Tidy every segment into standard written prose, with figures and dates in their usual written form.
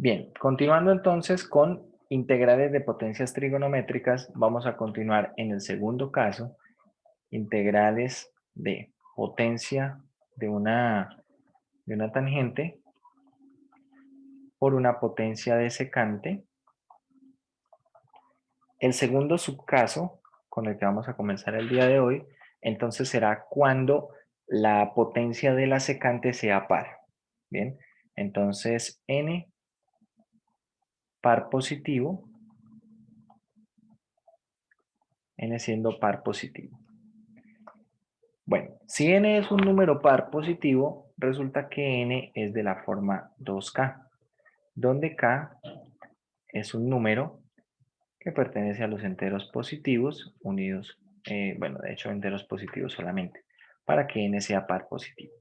Bien, continuando entonces con integrales de potencias trigonométricas, vamos a continuar en el segundo caso, integrales de potencia de una tangente por una potencia de secante. El segundo subcaso con el que vamos a comenzar el día de hoy, entonces será cuando la potencia de la secante sea par. Bien, entonces n par positivo, n siendo par positivo. Bueno, si n es un número par positivo, resulta que n es de la forma 2k, donde k es un número que pertenece a los enteros positivos unidos, bueno, de hecho enteros positivos solamente, para que n sea par positivo.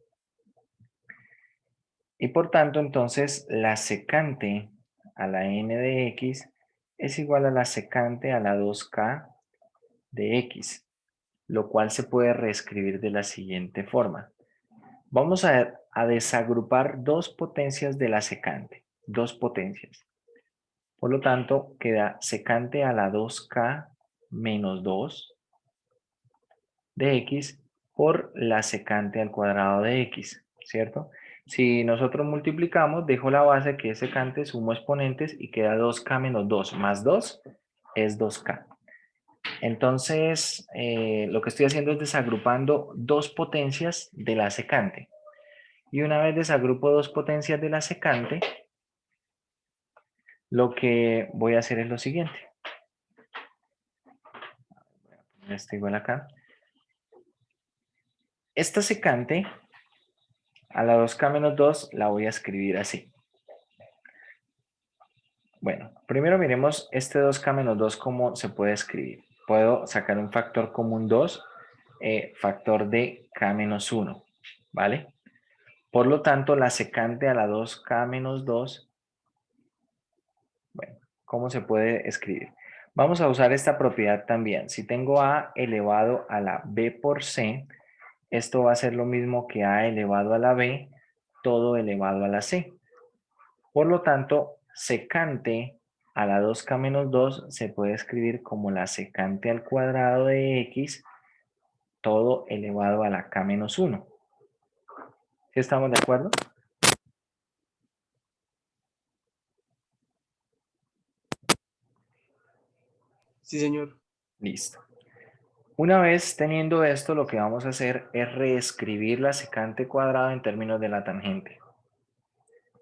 Y por tanto, entonces, la secante a la n de x es igual a la secante a la 2k de x, lo cual se puede reescribir de la siguiente forma. Vamos a desagrupar dos potencias de la secante, dos potencias. Por lo tanto, queda secante a la 2k menos 2 de x por la secante al cuadrado de x, ¿cierto? Si nosotros multiplicamos, dejo la base que es secante, sumo exponentes y queda 2k menos 2 más 2 es 2k. Entonces, lo que estoy haciendo es desagrupando dos potencias de la secante. Y una vez desagrupo dos potencias de la secante, lo que voy a hacer es lo siguiente. Voy a poner esto igual acá. Esta secante a la 2k menos 2 la voy a escribir así. Bueno, primero miremos este 2k menos 2 cómo se puede escribir. Puedo sacar un factor común 2, factor de k menos 1, ¿vale? Por lo tanto, la secante a la 2k menos 2, bueno, ¿cómo se puede escribir? Vamos a usar esta propiedad también. Si tengo a elevado a la b por c, esto va a ser lo mismo que a elevado a la b, todo elevado a la c. Por lo tanto, secante a la 2k menos 2 se puede escribir como la secante al cuadrado de x, todo elevado a la k menos 1. ¿Sí estamos de acuerdo? Sí, señor. Listo. Una vez teniendo esto, lo que vamos a hacer es reescribir la secante cuadrada en términos de la tangente.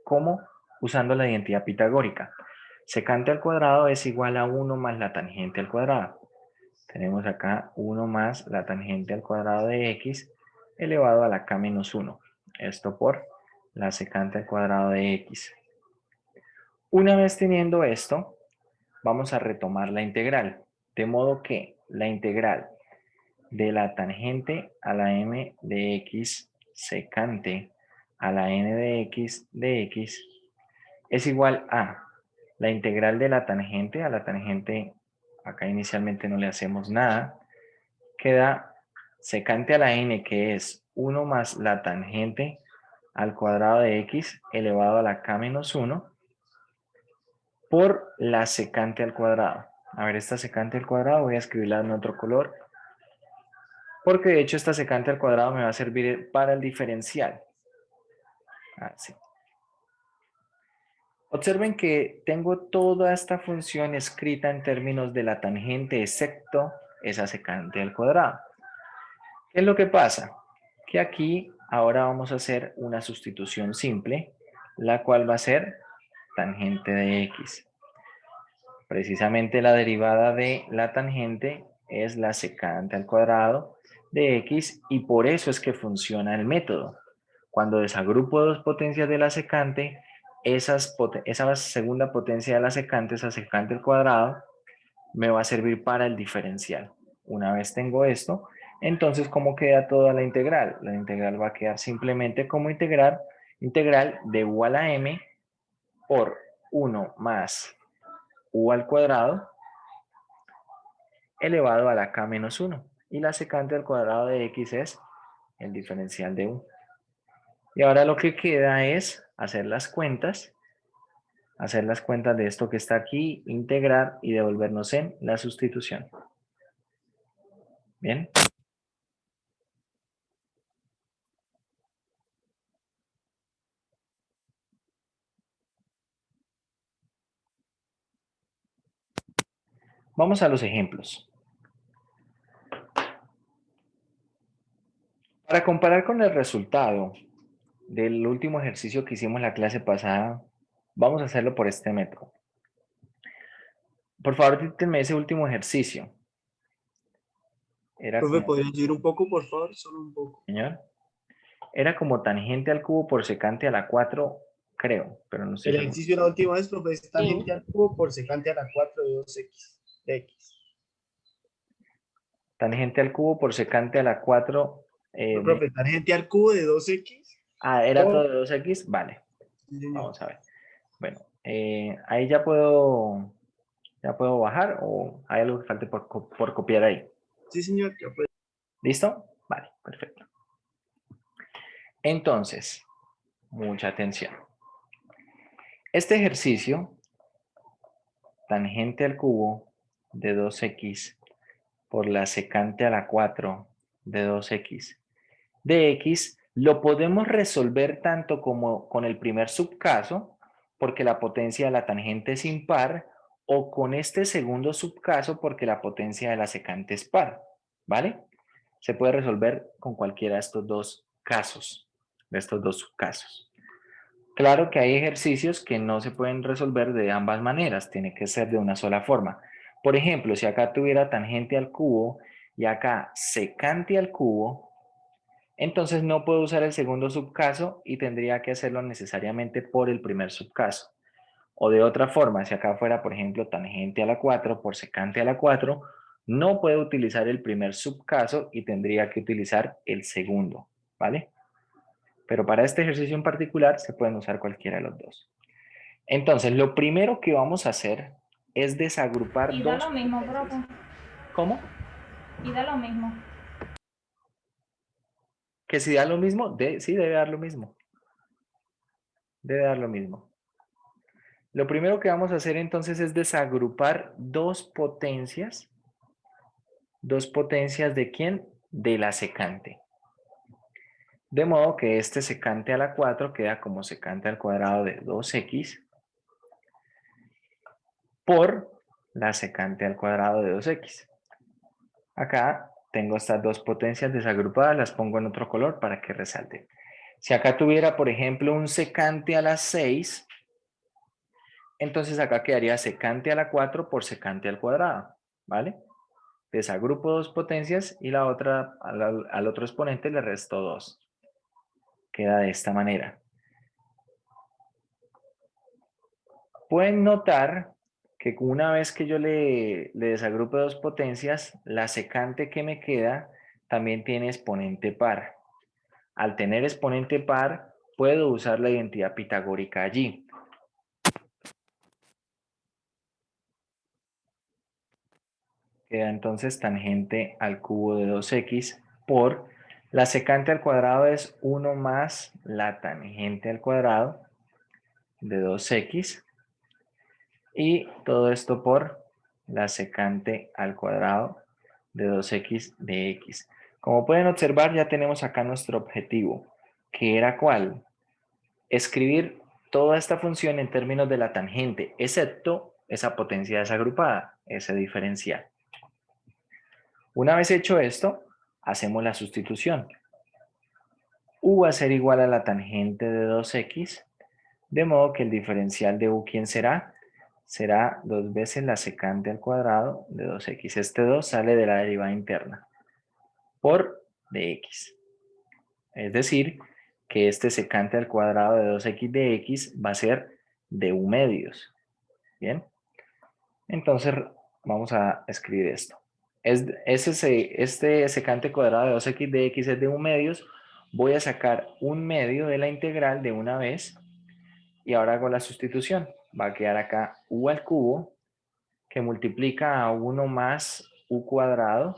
¿Cómo? Usando la identidad pitagórica. Secante al cuadrado es igual a 1 más la tangente al cuadrado. Tenemos acá 1 más la tangente al cuadrado de x elevado a la k menos 1. Esto por la secante al cuadrado de x. Una vez teniendo esto, vamos a retomar la integral. De modo que la integral de la tangente a la m de x secante a la n de x es igual a la integral de la tangente, a la tangente acá inicialmente no le hacemos nada, queda secante a la n, que es 1 más la tangente al cuadrado de x elevado a la k menos 1 por la secante al cuadrado. A ver, esta secante al cuadrado voy a escribirla en otro color, porque de hecho esta secante al cuadrado me va a servir para el diferencial. Así. Observen que tengo toda esta función escrita en términos de la tangente, excepto esa secante al cuadrado. ¿Qué es lo que pasa? Que aquí ahora vamos a hacer una sustitución simple, la cual va a ser tangente de x. Precisamente la derivada de la tangente es la secante al cuadrado de x y por eso es que funciona el método. Cuando desagrupo dos potencias de la secante, esa segunda potencia de la secante, esa secante al cuadrado, me va a servir para el diferencial. Una vez tengo esto, entonces, ¿cómo queda toda la integral? La integral va a quedar simplemente como integral de u a la m por 1 más u al cuadrado elevado a la k menos 1. Y la secante al cuadrado de x es el diferencial de u. Y ahora lo que queda es hacer las cuentas hacer las cuentas de esto que está aquí, integrar y devolvernos en la sustitución. Bien. Vamos a los ejemplos. Para comparar con el resultado del último ejercicio que hicimos la clase pasada, vamos a hacerlo por este método. Por favor, dítenme ese último ejercicio. Era Profe, como, ¿podría subir un poco, por favor? Solo un poco. señor, era como tangente al cubo por secante a la 4, creo, pero no estoy El seguro. ejercicio de la última vez, profe, es Sí. tangente al cubo por secante a la 4 de 2x de x. Tangente al cubo por secante a la 4 No, profe, tangente al cubo de 2x ¿era todo por... de 2x? Vale, Sí, señor. vamos a ver. Bueno, ahí ya puedo bajar o hay algo que falte por copiar ahí. Sí, señor. Ya puede. ¿Listo? Vale, perfecto. Entonces, mucha atención. Este ejercicio, tangente al cubo de 2x por la secante a la 4 de 2x de x, lo podemos resolver tanto como con el primer subcaso, porque la potencia de la tangente es impar, o con este segundo subcaso, porque la potencia de la secante es par, ¿vale? Se puede resolver con cualquiera de estos dos casos, de estos dos subcasos. Claro que hay ejercicios que no se pueden resolver de ambas maneras, tiene que ser de una sola forma. Por ejemplo, si acá tuviera tangente al cubo y acá secante al cubo, entonces no puedo usar el segundo subcaso y tendría que hacerlo necesariamente por el primer subcaso. O de otra forma, si acá fuera, por ejemplo, tangente a la 4 por secante a la 4, no puedo utilizar el primer subcaso y tendría que utilizar el segundo, ¿vale? Pero para este ejercicio en particular se pueden usar cualquiera de los dos. Entonces, lo primero que vamos a hacer es desagrupar Y da dos lo mismo, potencias. profe. ¿Cómo? Y da lo mismo. Que si da lo mismo, sí debe dar lo mismo. Debe dar lo mismo. Lo primero que vamos a hacer entonces es desagrupar dos potencias. ¿Dos potencias de quién? De la secante. De modo que este secante a la 4 queda como secante al cuadrado de 2x por la secante al cuadrado de 2x. Acá tengo estas dos potencias desagrupadas, las pongo en otro color para que resalte. Si acá tuviera, por ejemplo, un secante a la 6, entonces acá quedaría secante a la 4 por secante al cuadrado, ¿vale? Desagrupo dos potencias y la otra al otro exponente le resto 2. Queda de esta manera. Pueden notar que una vez que yo le desagrupe dos potencias, la secante que me queda también tiene exponente par. Al tener exponente par, puedo usar la identidad pitagórica allí. Queda entonces tangente al cubo de 2x por la secante al cuadrado es 1 más la tangente al cuadrado de 2x y todo esto por la secante al cuadrado de 2x de x. Como pueden observar, ya tenemos acá nuestro objetivo, que era ¿cuál? Escribir toda esta función en términos de la tangente, excepto esa potencia desagrupada, ese diferencial. Una vez hecho esto, hacemos la sustitución. U va a ser igual a la tangente de 2x, de modo que el diferencial de u, ¿quién será? Será 2 veces la secante al cuadrado de 2x. Este 2 sale de la derivada interna por dx. Es decir, que este secante al cuadrado de 2x de x va a ser de u medios. ¿Bien? Entonces vamos a escribir esto. Este secante cuadrado de 2x de x es de u medios. Voy a sacar un medio de la integral de una vez y ahora hago la sustitución. Va a quedar acá u al cubo que multiplica a 1 más u cuadrado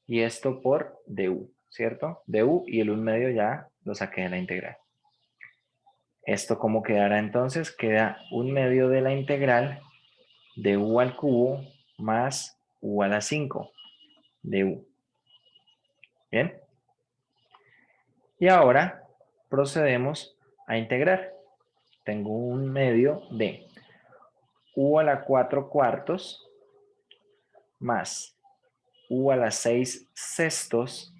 y esto por du, ¿cierto? Du y el 1 medio ya lo saqué de la integral. ¿Esto cómo quedará entonces? Queda 1/2 de la integral de u al cubo más u a la 5 de u. ¿Bien? Y ahora procedemos a integrar. Tengo 1/2 de u a la 4 cuartos más u a la 6 sextos,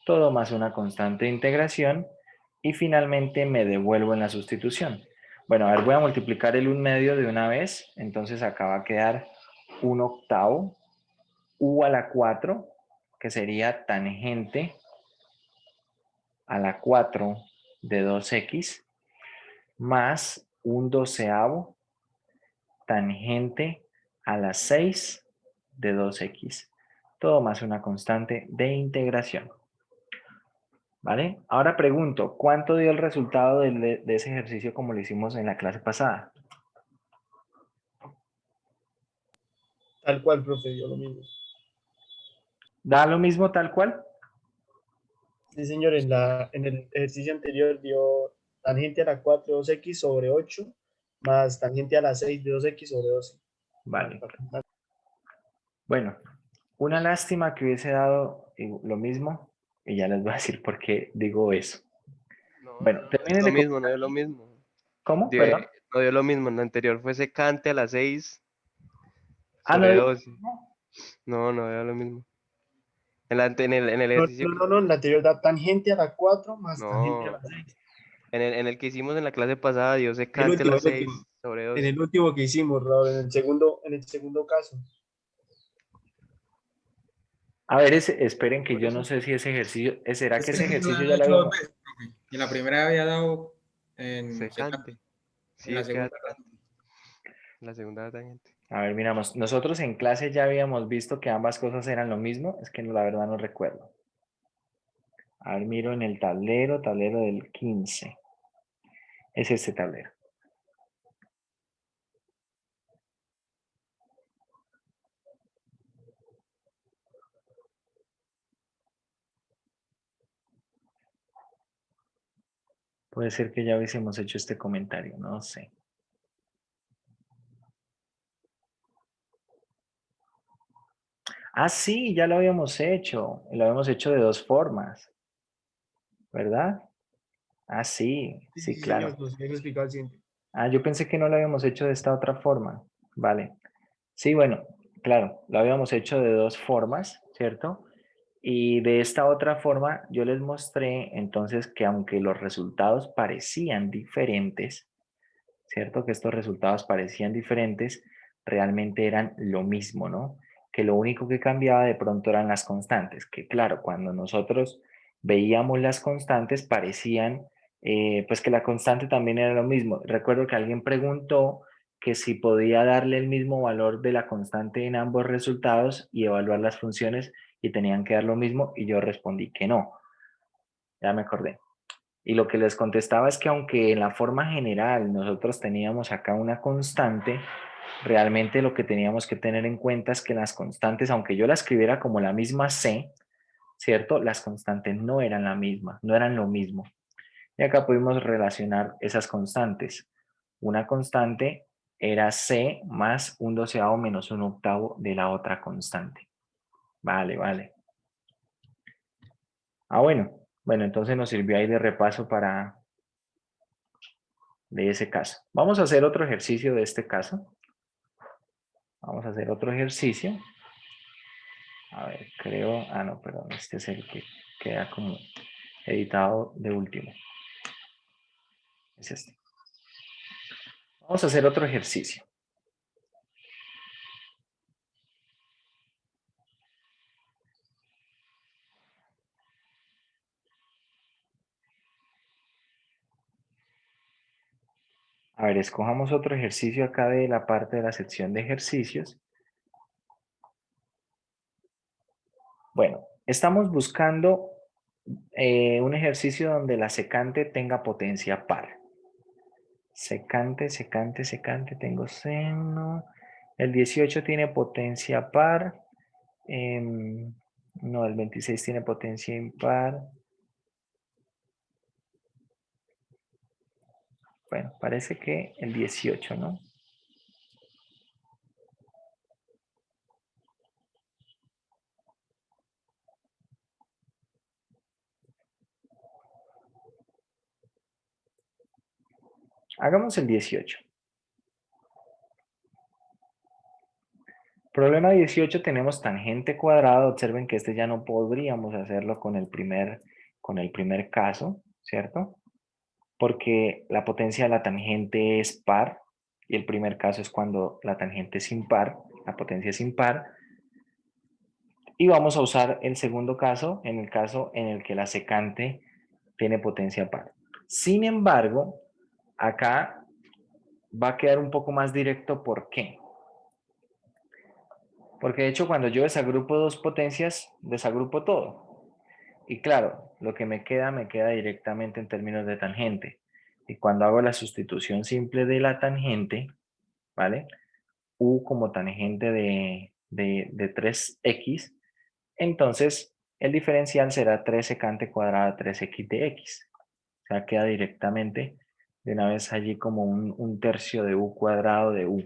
todo más una constante de integración, y finalmente me devuelvo en la sustitución. Bueno, a ver, voy a multiplicar el 1/2 de una vez, entonces acá va a quedar 1/8 u a la 4, que sería tangente a la 4 de 2x, más 1/12 tangente a la 6 de 2x, todo más una constante de integración. ¿Vale? Ahora pregunto, ¿cuánto dio el resultado de ese ejercicio como lo hicimos en la clase pasada? Tal cual, profe, dio lo mismo. ¿Da lo mismo tal cual? Sí, señor, en el ejercicio anterior dio tangente a la 4 de 2x sobre 8 más tangente a la 6 de 2x sobre 12. Vale. Bueno, una lástima que hubiese dado lo mismo, y ya les voy a decir por qué digo eso. No, Bueno, no dio terminen lo de... mismo, no dio lo mismo. ¿Cómo? Dio- Perdón. no dio lo mismo, en la anterior fue secante a las 6 Ah, no sobre dio... 12. No, no dio lo mismo. En el No, ejercicio, no, no, no, en la anterior da tangente a la 4 más tangente a la no, 6. en el que hicimos en la clase pasada dio El secante a último, las el último. 6 sobre En 12. el último que hicimos, Raúl, en el segundo caso. A ver, esperen que Por yo no eso. sé si ese ejercicio... ¿Será Es que que ese ese lo ejercicio han ya lo hecho dos habíamos... veces, profe. Y en la primera había dado en secante. Secante. En Sí, la es que era segunda. secante. La segunda era tangente. A ver, miramos. Nosotros en clase ya habíamos visto que ambas cosas eran lo mismo. Es que la verdad no recuerdo. A ver, miro en el tablero, tablero del 15. Es este tablero. Puede ser que ya hubiésemos hecho este comentario, no sé. Ah, sí, ya lo habíamos hecho. Lo habíamos hecho de dos formas, ¿verdad? Ah, sí, Sí, sí, sí, señor, claro. nos había explicado el siguiente. Ah, yo pensé que no lo habíamos hecho de esta otra forma. Vale. Sí, bueno, claro, lo habíamos hecho de dos formas, ¿cierto? Y de esta otra forma yo les mostré entonces que aunque los resultados parecían diferentes, ¿cierto? Que estos resultados parecían diferentes, realmente eran lo mismo, ¿no? Que lo único que cambiaba de pronto eran las constantes, que claro, cuando nosotros veíamos las constantes parecían, pues que la constante también era lo mismo. Recuerdo que alguien preguntó que si podía darle el mismo valor de la constante en ambos resultados y evaluar las funciones y tenían que dar lo mismo y yo respondí que no. Ya me acordé. Y lo que les contestaba es que aunque en la forma general nosotros teníamos acá una constante, realmente lo que teníamos que tener en cuenta es que las constantes, aunque yo la escribiera como la misma C, ¿cierto? Las constantes no eran la misma, no eran lo mismo. Y acá pudimos relacionar esas constantes. Una constante era C más 1/12 menos 1/8 de la otra constante. Vale, vale. Ah, bueno. Bueno, entonces nos sirvió ahí de repaso de ese caso. Vamos a hacer otro ejercicio de este caso. Vamos a hacer otro ejercicio. A ver, creo... Ah, no, perdón. Este es el que queda como editado de último. Es este. Vamos a hacer otro ejercicio. A ver, escojamos otro ejercicio acá de la parte de la sección de ejercicios. Bueno, estamos buscando un ejercicio donde la secante tenga potencia par. Secante, secante, secante, tengo seno. El 18 tiene potencia par. No, el 26 tiene potencia impar. Bueno, parece que el 18, ¿no? Hagamos el 18. Problema 18 tenemos tangente cuadrada. Observen que este ya no podríamos hacerlo con el primer caso, ¿cierto? Porque la potencia de la tangente es par y el primer caso es cuando la tangente es impar, la potencia es impar. Y vamos a usar el segundo caso en el caso en el que la secante tiene potencia par. Sin embargo, acá va a quedar un poco más directo. ¿Por qué? Porque de hecho cuando yo desagrupo dos potencias, desagrupo todo. Y claro, lo que me queda directamente en términos de tangente. Y cuando hago la sustitución simple de la tangente, ¿vale? U como tangente de 3x, entonces el diferencial será 3 secante cuadrada 3x de x. O sea, queda directamente de una vez allí como un tercio de u cuadrado de u,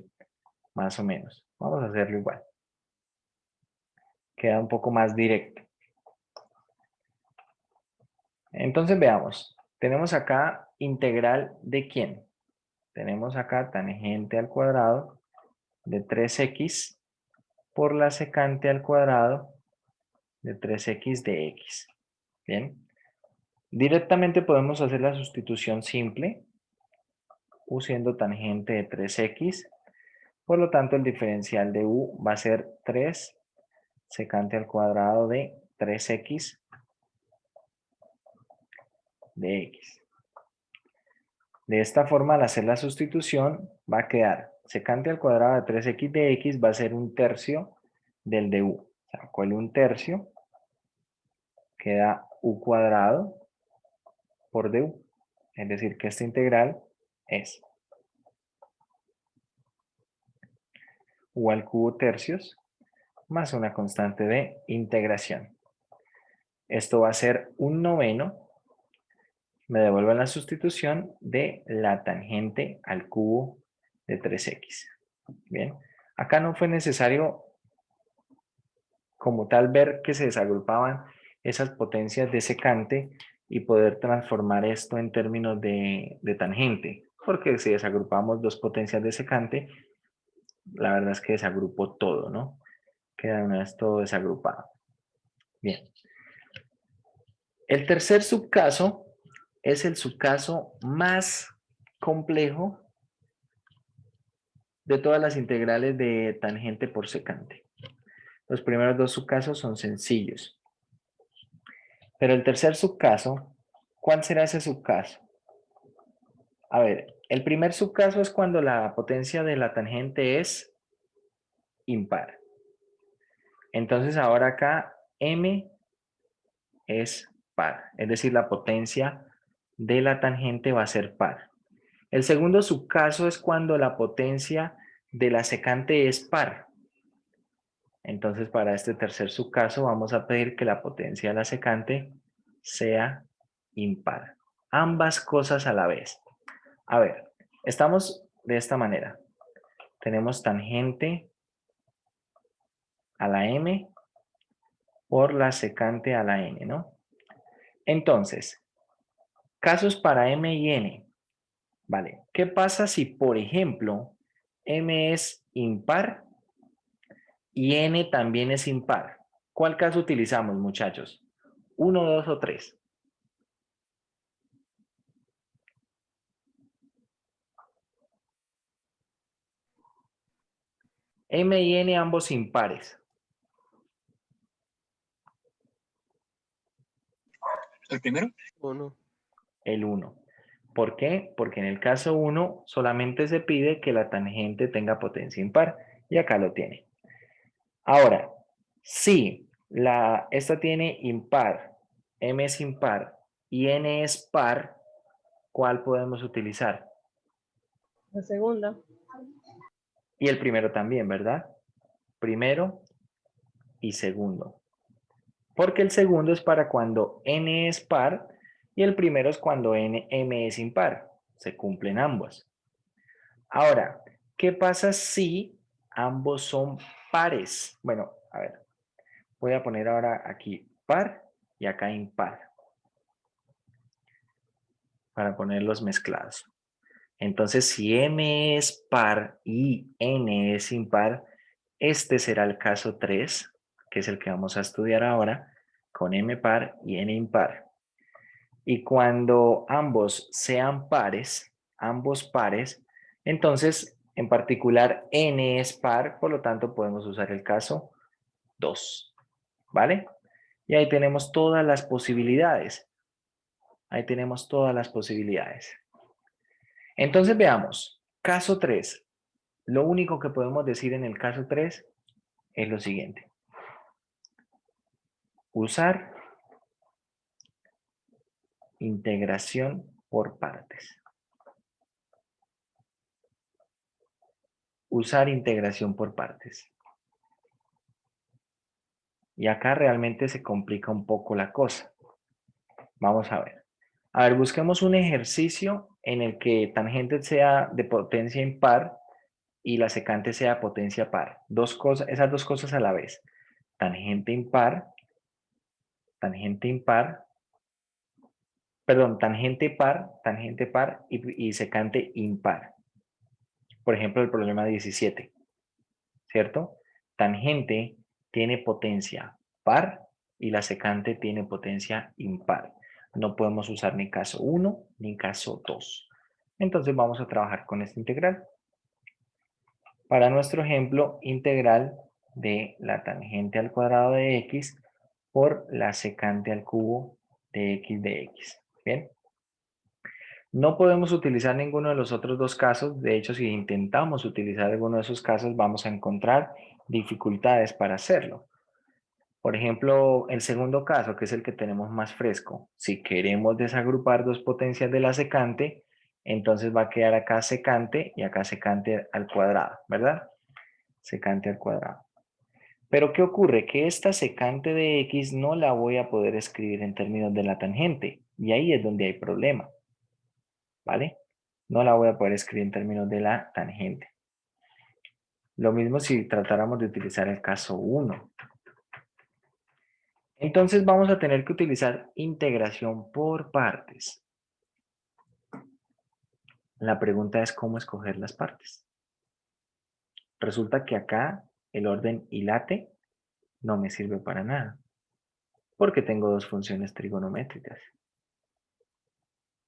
más o menos. Vamos a hacerlo igual. Queda un poco más directo. Entonces veamos. Tenemos acá integral de quién. Tenemos acá tangente al cuadrado de 3x por la secante al cuadrado de 3x de x. Bien. Directamente podemos hacer la sustitución simple, u siendo tangente de 3x. Por lo tanto, el diferencial de u va a ser 3 secante al cuadrado de 3x de x. De esta forma, al hacer la sustitución, va a quedar secante al cuadrado de 3x de x va a ser un tercio del de u. Saco el un tercio, queda u cuadrado por du. Es decir, que esta integral es u al cubo tercios más una constante de integración. Esto va a ser un noveno. Me devuelven la sustitución de la tangente al cubo de 3x. Bien, acá no fue necesario como tal ver que se desagrupaban esas potencias de secante y poder transformar esto en términos de tangente, porque si desagrupamos dos potencias de secante, la verdad es que desagrupo todo, ¿no? Queda de una vez todo desagrupado. Bien. El tercer subcaso es el subcaso más complejo de todas las integrales de tangente por secante. Los primeros dos subcasos son sencillos. Pero el tercer subcaso, ¿cuál será ese subcaso? A ver, el primer subcaso es cuando la potencia de la tangente es impar. Entonces ahora acá m es par, es decir, la potencia de la tangente va a ser par. El segundo subcaso es cuando la potencia de la secante es par. Entonces, para este tercer subcaso vamos a pedir que la potencia de la secante sea impar. Ambas cosas a la vez. A ver, estamos de esta manera. Tenemos tangente a la m por la secante a la n, ¿no? Entonces, casos para m y n. Vale, ¿qué pasa si, por ejemplo, m es impar y n también es impar? ¿Cuál caso utilizamos, muchachos? ¿1, 2 o 3? M y N ambos impares. ¿El primero? Uno. El 1. ¿Por qué? Porque en el caso 1 solamente se pide que la tangente tenga potencia impar. Y acá lo tiene. Ahora, si esta tiene impar, M es impar y N es par, ¿cuál podemos utilizar? La segunda. Y el primero también, ¿verdad? Primero y segundo. Porque el segundo es para cuando N es par y el primero es cuando M es impar. Se cumplen ambos. Ahora, ¿qué pasa si ambos son pares? Bueno, a ver, voy a poner ahora aquí par y acá impar para ponerlos mezclados. Entonces, si m es par y n es impar, este será el caso 3, que es el que vamos a estudiar ahora, con m par y n impar. Y cuando ambos sean pares, ambos pares, entonces, en particular, n es par, por lo tanto, podemos usar el caso 2, ¿vale? Y ahí tenemos todas las posibilidades. Ahí tenemos todas las posibilidades. Entonces, veamos. Caso 3. Lo único que podemos decir en el caso 3 es lo siguiente. Usar integración por partes. Usar integración por partes. Y acá realmente se complica un poco la cosa. Vamos a ver. A ver, busquemos un ejercicio en el que tangente sea de potencia impar y la secante sea potencia par. Esas dos cosas a la vez. Tangente impar, tangente par y secante impar. Por ejemplo, el problema 17, ¿cierto? Tangente tiene potencia par y la secante tiene potencia impar. No podemos usar ni caso 1 ni caso 2. Entonces vamos a trabajar con esta integral. Para nuestro ejemplo, integral de la tangente al cuadrado de x por la secante al cubo de x de x. ¿Bien? No podemos utilizar ninguno de los otros dos casos. De hecho, si intentamos utilizar alguno de esos casos, vamos a encontrar dificultades para hacerlo. Por ejemplo, el segundo caso, que es el que tenemos más fresco. Si queremos desagrupar dos potencias de la secante, entonces va a quedar acá secante y acá secante al cuadrado, ¿verdad? Secante al cuadrado. Pero ¿qué ocurre? Que esta secante de x no la voy a poder escribir en términos de la tangente. Y ahí es donde hay problema. ¿Vale? No la voy a poder escribir en términos de la tangente. Lo mismo si tratáramos de utilizar el caso 1. Entonces vamos a tener que utilizar integración por partes. La pregunta es cómo escoger las partes. Resulta que acá el orden y late no me sirve para nada, porque tengo dos funciones trigonométricas.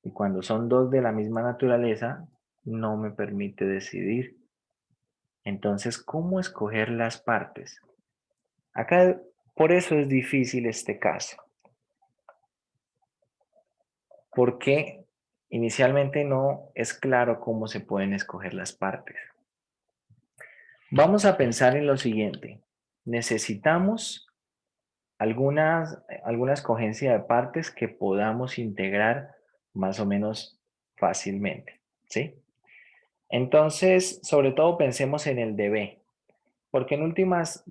Y cuando son dos de la misma naturaleza, no me permite decidir. Entonces, ¿cómo escoger las partes? Acá, por eso es difícil este caso. Porque inicialmente no es claro cómo se pueden escoger las partes. Vamos a pensar en lo siguiente. Necesitamos alguna escogencia de partes que podamos integrar más o menos fácilmente, ¿sí? Entonces, sobre todo pensemos en el de b, porque en últimas,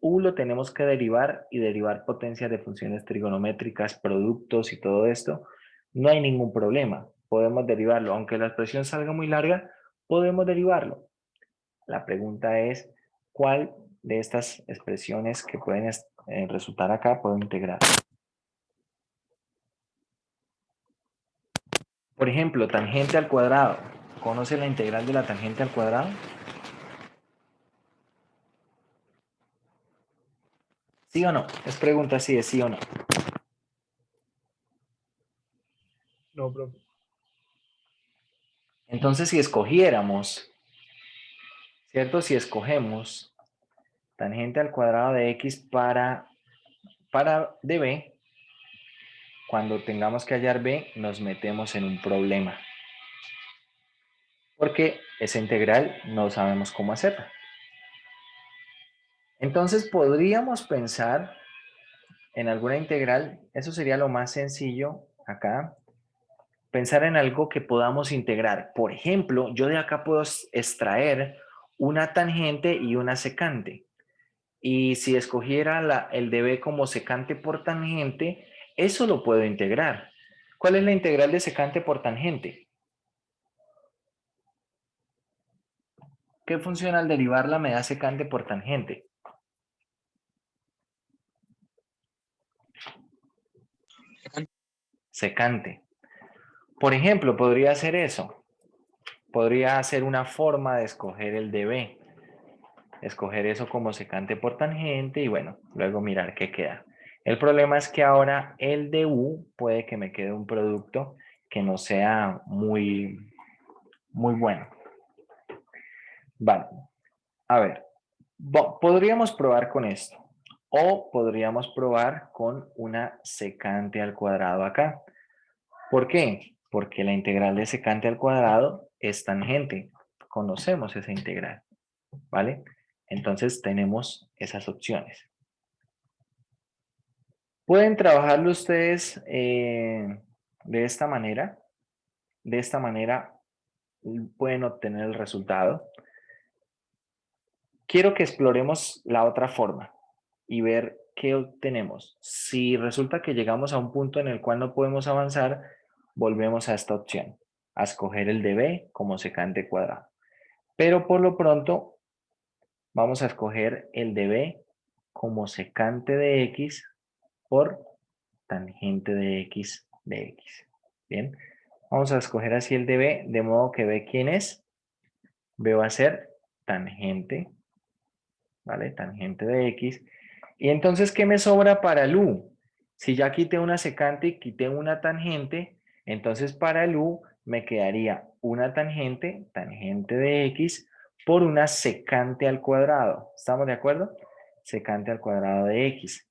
u lo tenemos que derivar y derivar potencias de funciones trigonométricas, productos y todo esto, no hay ningún problema, podemos derivarlo, aunque la expresión salga muy larga, podemos derivarlo. La pregunta es, ¿cuál de estas expresiones que pueden resultar acá puedo integrar? Por ejemplo, tangente al cuadrado. ¿Conoce la integral de la tangente al cuadrado? ¿Sí o no? Es pregunta si es sí o no. No, profe. Entonces, si escogiéramos, ¿cierto? Si escogemos tangente al cuadrado de x para db, cuando tengamos que hallar b, nos metemos en un problema. Porque esa integral no sabemos cómo hacerla. Entonces, podríamos pensar en alguna integral, eso sería lo más sencillo acá, pensar en algo que podamos integrar. Por ejemplo, yo de acá puedo extraer una tangente y una secante. Y si escogiera el de b como secante por tangente, eso lo puedo integrar. ¿Cuál es la integral de secante por tangente? ¿Qué función al derivarla me da secante por tangente? Secante. Por ejemplo, podría hacer eso. Podría hacer una forma de escoger el dB. Escoger eso como secante por tangente y bueno, luego mirar qué queda. El problema es que ahora el du puede que me quede un producto que no sea muy bueno. Vale, a ver, podríamos probar con esto o podríamos probar con una secante al cuadrado acá. ¿Por qué? Porque la integral de secante al cuadrado es tangente. Conocemos esa integral, ¿vale? Entonces tenemos esas opciones. Pueden trabajarlo ustedes de esta manera. De esta manera pueden obtener el resultado. Quiero que exploremos la otra forma y ver qué obtenemos. Si resulta que llegamos a un punto en el cual no podemos avanzar, volvemos a esta opción, a escoger el dB como secante cuadrado. Pero por lo pronto vamos a escoger el dB como secante de x por tangente de x de x. Bien, vamos a escoger así el dB, de modo que B, ¿quién es? B va a ser tangente, ¿vale? Tangente de x. Y entonces, ¿qué me sobra para el u? Si ya quité una secante y quité una tangente, entonces para el u me quedaría una tangente, tangente de x, por una secante al cuadrado. ¿Estamos de acuerdo? Secante al cuadrado de x.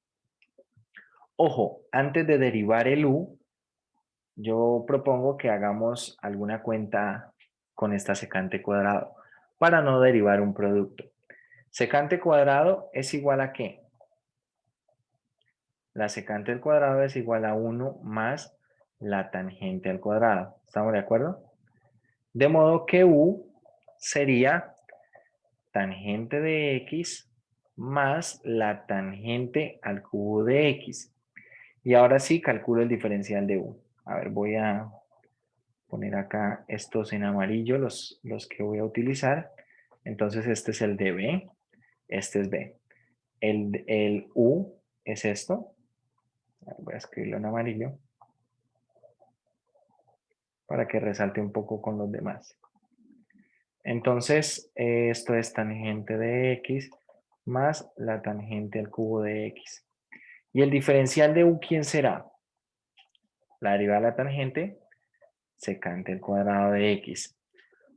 Ojo, antes de derivar el u, yo propongo que hagamos alguna cuenta con esta secante cuadrado para no derivar un producto. Secante cuadrado es igual a ¿qué? La secante al cuadrado es igual a 1 más la tangente al cuadrado. ¿Estamos de acuerdo? De modo que u sería tangente de x más la tangente al cubo de x. Y ahora sí calculo el diferencial de u. A ver, voy a poner acá estos en amarillo, los que voy a utilizar. Entonces este es el de b, este es b. El u es esto. Voy a escribirlo en amarillo para que resalte un poco con los demás. Entonces, esto es tangente de x más la tangente al cubo de x. ¿Y el diferencial de u quién será? La derivada de la tangente, secante al cuadrado de x,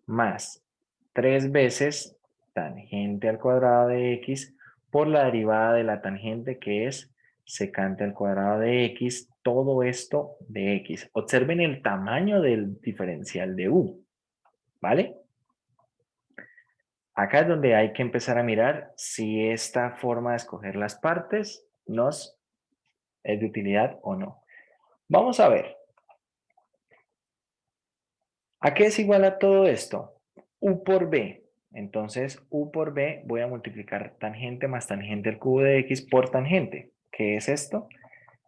más 3 veces tangente al cuadrado de x por la derivada de la tangente que es secante al cuadrado de x, todo esto de x. Observen el tamaño del diferencial de u, ¿vale? Acá es donde hay que empezar a mirar si esta forma de escoger las partes nos es de utilidad o no. Vamos a ver. ¿A qué es igual a todo esto? U por b. Entonces, u por b voy a multiplicar tangente más tangente al cubo de x por tangente. ¿Qué es esto?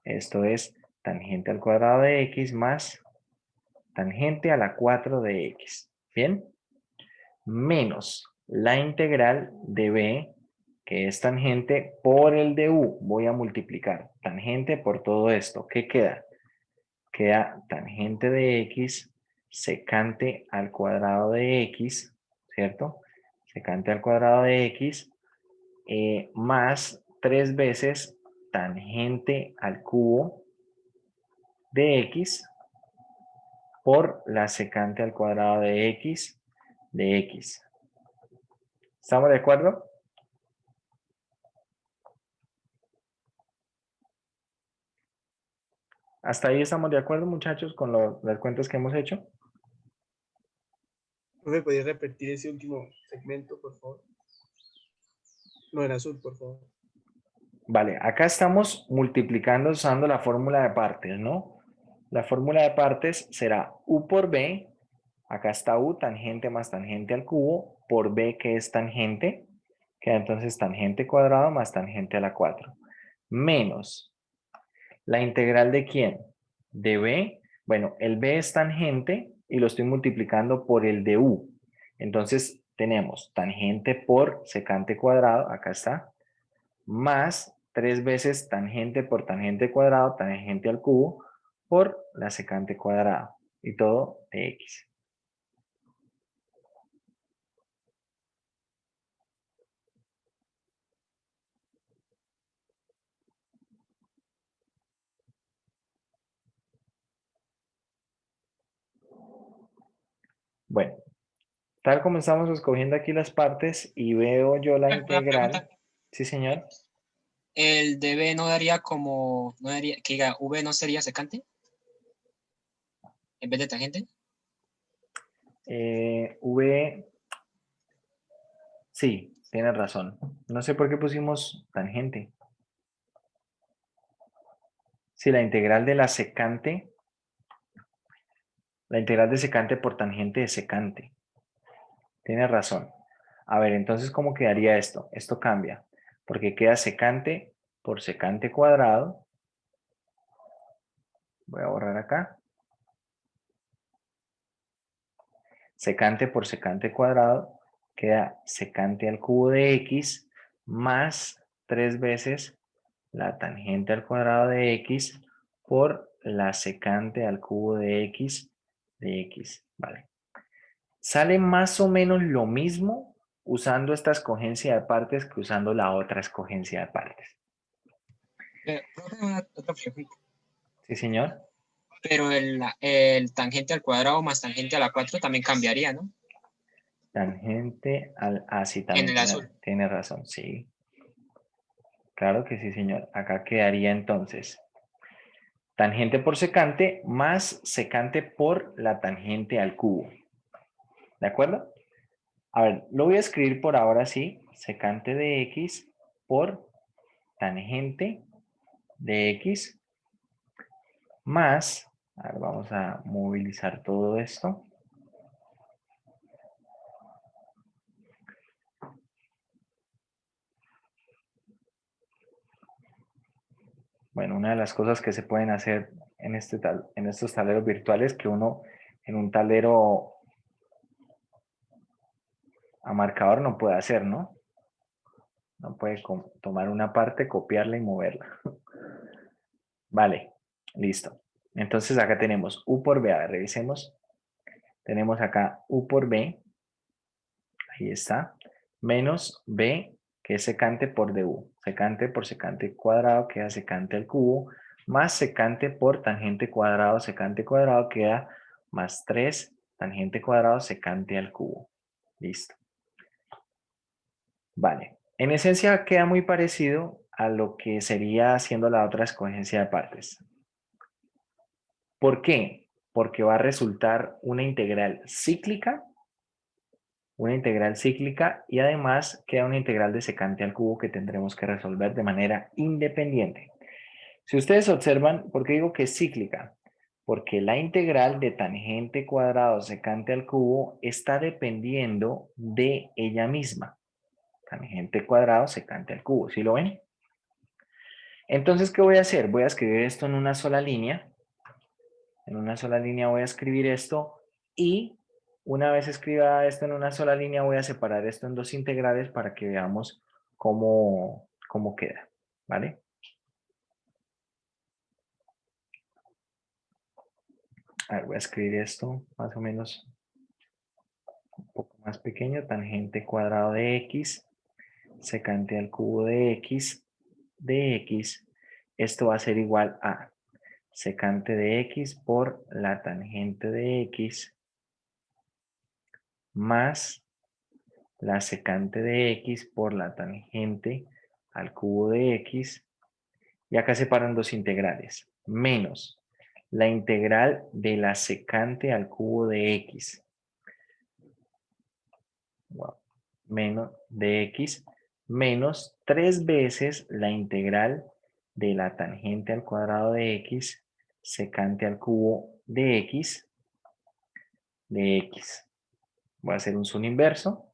Esto es tangente al cuadrado de x más tangente a la 4 de x. ¿Bien? Menos la integral de b, que es tangente, por el de u. Voy a multiplicar tangente por todo esto. ¿Qué queda? Queda tangente de x secante al cuadrado de x, ¿cierto? Secante al cuadrado de x más 3 veces tangente al cubo de x por la secante al cuadrado de x de x. ¿Estamos de acuerdo? ¿Hasta ahí estamos de acuerdo, muchachos, con las cuentas que hemos hecho? ¿Me podías repetir ese último segmento, por favor? No, en azul, por favor. Vale, acá estamos multiplicando usando la fórmula de partes, ¿no? La fórmula de partes será u por b, acá está u, tangente más tangente al cubo, por b que es tangente, queda entonces tangente cuadrado más tangente a la 4, menos la integral de quién, de b, bueno, el b es tangente y lo estoy multiplicando por el de u, entonces tenemos tangente por secante cuadrado, acá está, más 3 veces tangente por tangente cuadrado, tangente al cubo, por la secante cuadrada, y todo de x. Bueno, tal como estamos escogiendo aquí las partes y veo yo la Una pregunta. integral. Sí, señor. El de B no daría como, no daría, que diga, V no sería secante en vez de tangente. V, sí, tienes razón. No sé por qué pusimos tangente. Si la integral de la secante, la integral de secante por tangente de secante. Tienes razón. A ver, entonces, ¿cómo quedaría esto? Esto cambia, porque queda secante por secante cuadrado. Voy a borrar acá. Secante por secante cuadrado queda secante al cubo de x más 3 veces la tangente al cuadrado de x por la secante al cubo de x, ¿vale? Sale más o menos lo mismo usando esta escogencia de partes que usando la otra escogencia de partes. Otra pregunta. ¿Sí, señor? Pero el tangente al cuadrado más tangente a la 4 también cambiaría, ¿no? Tangente al... Ah, sí, también En el azul. tiene razón, sí. Claro que sí, señor. Acá quedaría entonces tangente por secante más secante por la tangente al cubo. ¿De acuerdo? A ver, lo voy a escribir por ahora sí. Secante de x por tangente de x más, a ver, vamos a movilizar todo esto. Bueno, una de las cosas que se pueden hacer en, en estos tableros virtuales que uno en un tablero a marcador no puede hacer, ¿no? No puede tomar una parte, copiarla y moverla. Vale, listo. Entonces acá tenemos u por b. A ver, revisemos. Tenemos acá u por b. Ahí está. Menos b, que es secante por du. Secante por secante cuadrado queda secante al cubo. Más secante por tangente cuadrado, queda más 3 tangente cuadrado secante al cubo. Listo. Vale. En esencia queda muy parecido a lo que sería haciendo la otra escogencia de partes. ¿Por qué? Porque va a resultar una integral cíclica y además queda una integral de secante al cubo que tendremos que resolver de manera independiente. Si ustedes observan, ¿por qué digo que es cíclica? Porque la integral de tangente cuadrado secante al cubo está dependiendo de ella misma. Tangente cuadrado secante al cubo, ¿sí lo ven? Entonces, ¿qué voy a hacer? Voy a escribir esto en una sola línea. En una sola línea voy a escribir esto y una vez escriba esto en una sola línea voy a separar esto en dos integrales para que veamos cómo queda, ¿vale? A ver, voy a escribir esto más o menos un poco más pequeño, tangente cuadrado de x, secante al cubo de x, esto va a ser igual a secante de x por la tangente de x más la secante de x por la tangente al cubo de x, y acá separan dos integrales, menos la integral de la secante al cubo de x, menos de x, menos 3 veces la integral de la tangente al cuadrado de x, secante al cubo de x, Voy a hacer un zoom inverso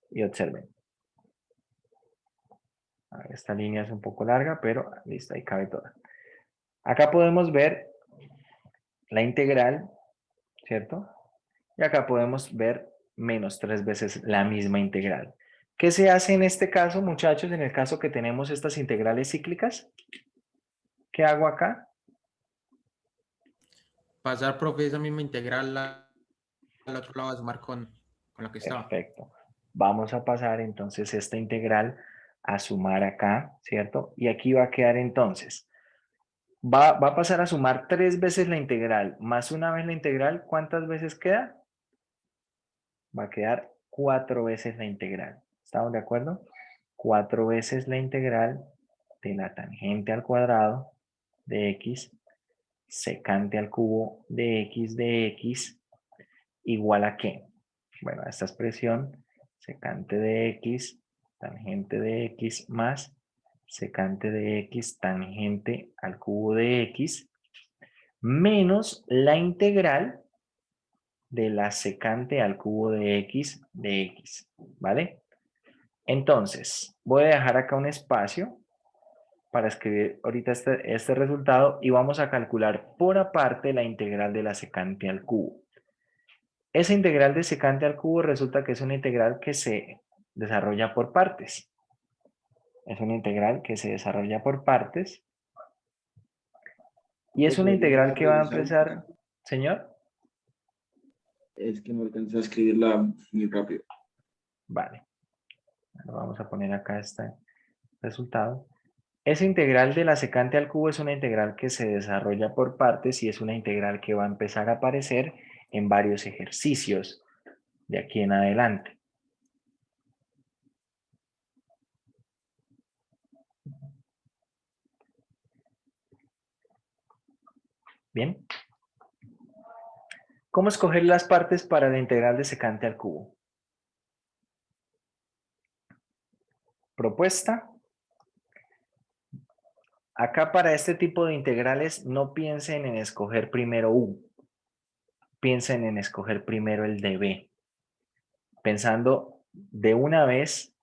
y observen. Esta línea es un poco larga, pero listo, ahí cabe toda. Acá podemos ver la integral, ¿cierto? Y acá podemos ver menos 3 veces la misma integral. ¿Qué se hace en este caso, muchachos, en el caso que tenemos estas integrales cíclicas? ¿Qué hago acá? Pasar, profe, esa misma integral al otro lado a sumar con la que estaba. Perfecto. Vamos a pasar entonces esta integral a sumar acá, ¿cierto? Y aquí va a quedar entonces. Va a pasar a sumar 3 veces la integral más una vez la integral. ¿Cuántas veces queda? Va a quedar 4 veces la integral. ¿Estamos de acuerdo? 4 veces la integral de la tangente al cuadrado de x secante al cubo de x igual a ¿qué? Bueno, a esta expresión secante de x tangente de x más secante de x tangente al cubo de x menos la integral de la secante al cubo de x, ¿vale? Entonces, voy a dejar acá un espacio para escribir ahorita este resultado y vamos a calcular por aparte la integral de la secante al cubo. Esa integral de secante al cubo resulta que es una integral que se desarrolla por partes. Es una integral que se desarrolla por partes. Y es una integral que va a empezar... ¿Señor? Es que no alcancé a escribirla muy rápido. Vale. Bueno, vamos a poner acá este resultado. Esa integral de la secante al cubo es una integral que se desarrolla por partes y es una integral que va a empezar a aparecer en varios ejercicios de aquí en adelante. Bien. ¿Cómo escoger las partes para la integral de secante al cubo? Propuesta. Acá para este tipo de integrales no piensen en escoger primero u. Piensen en escoger primero el db. Pensando de una vez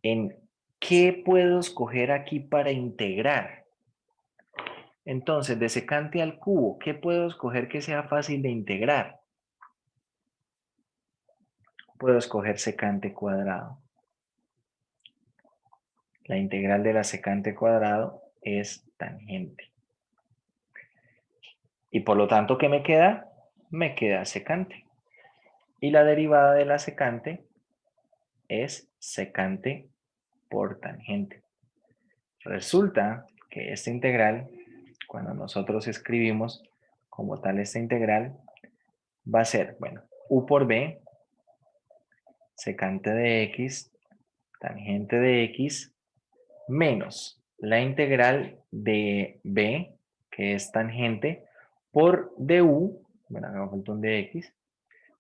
en qué puedo escoger aquí para integrar. Entonces, de secante al cubo, ¿qué puedo escoger que sea fácil de integrar? Puedo escoger secante cuadrado. La integral de la secante cuadrado es tangente. Y por lo tanto, ¿qué me queda? Me queda secante. Y la derivada de la secante es secante por tangente. Resulta que esta integral, cuando nosotros escribimos como tal esta integral, va a ser, bueno, u por b, secante de x, tangente de x, menos la integral de b, que es tangente, por du, bueno, acá me falta un de x,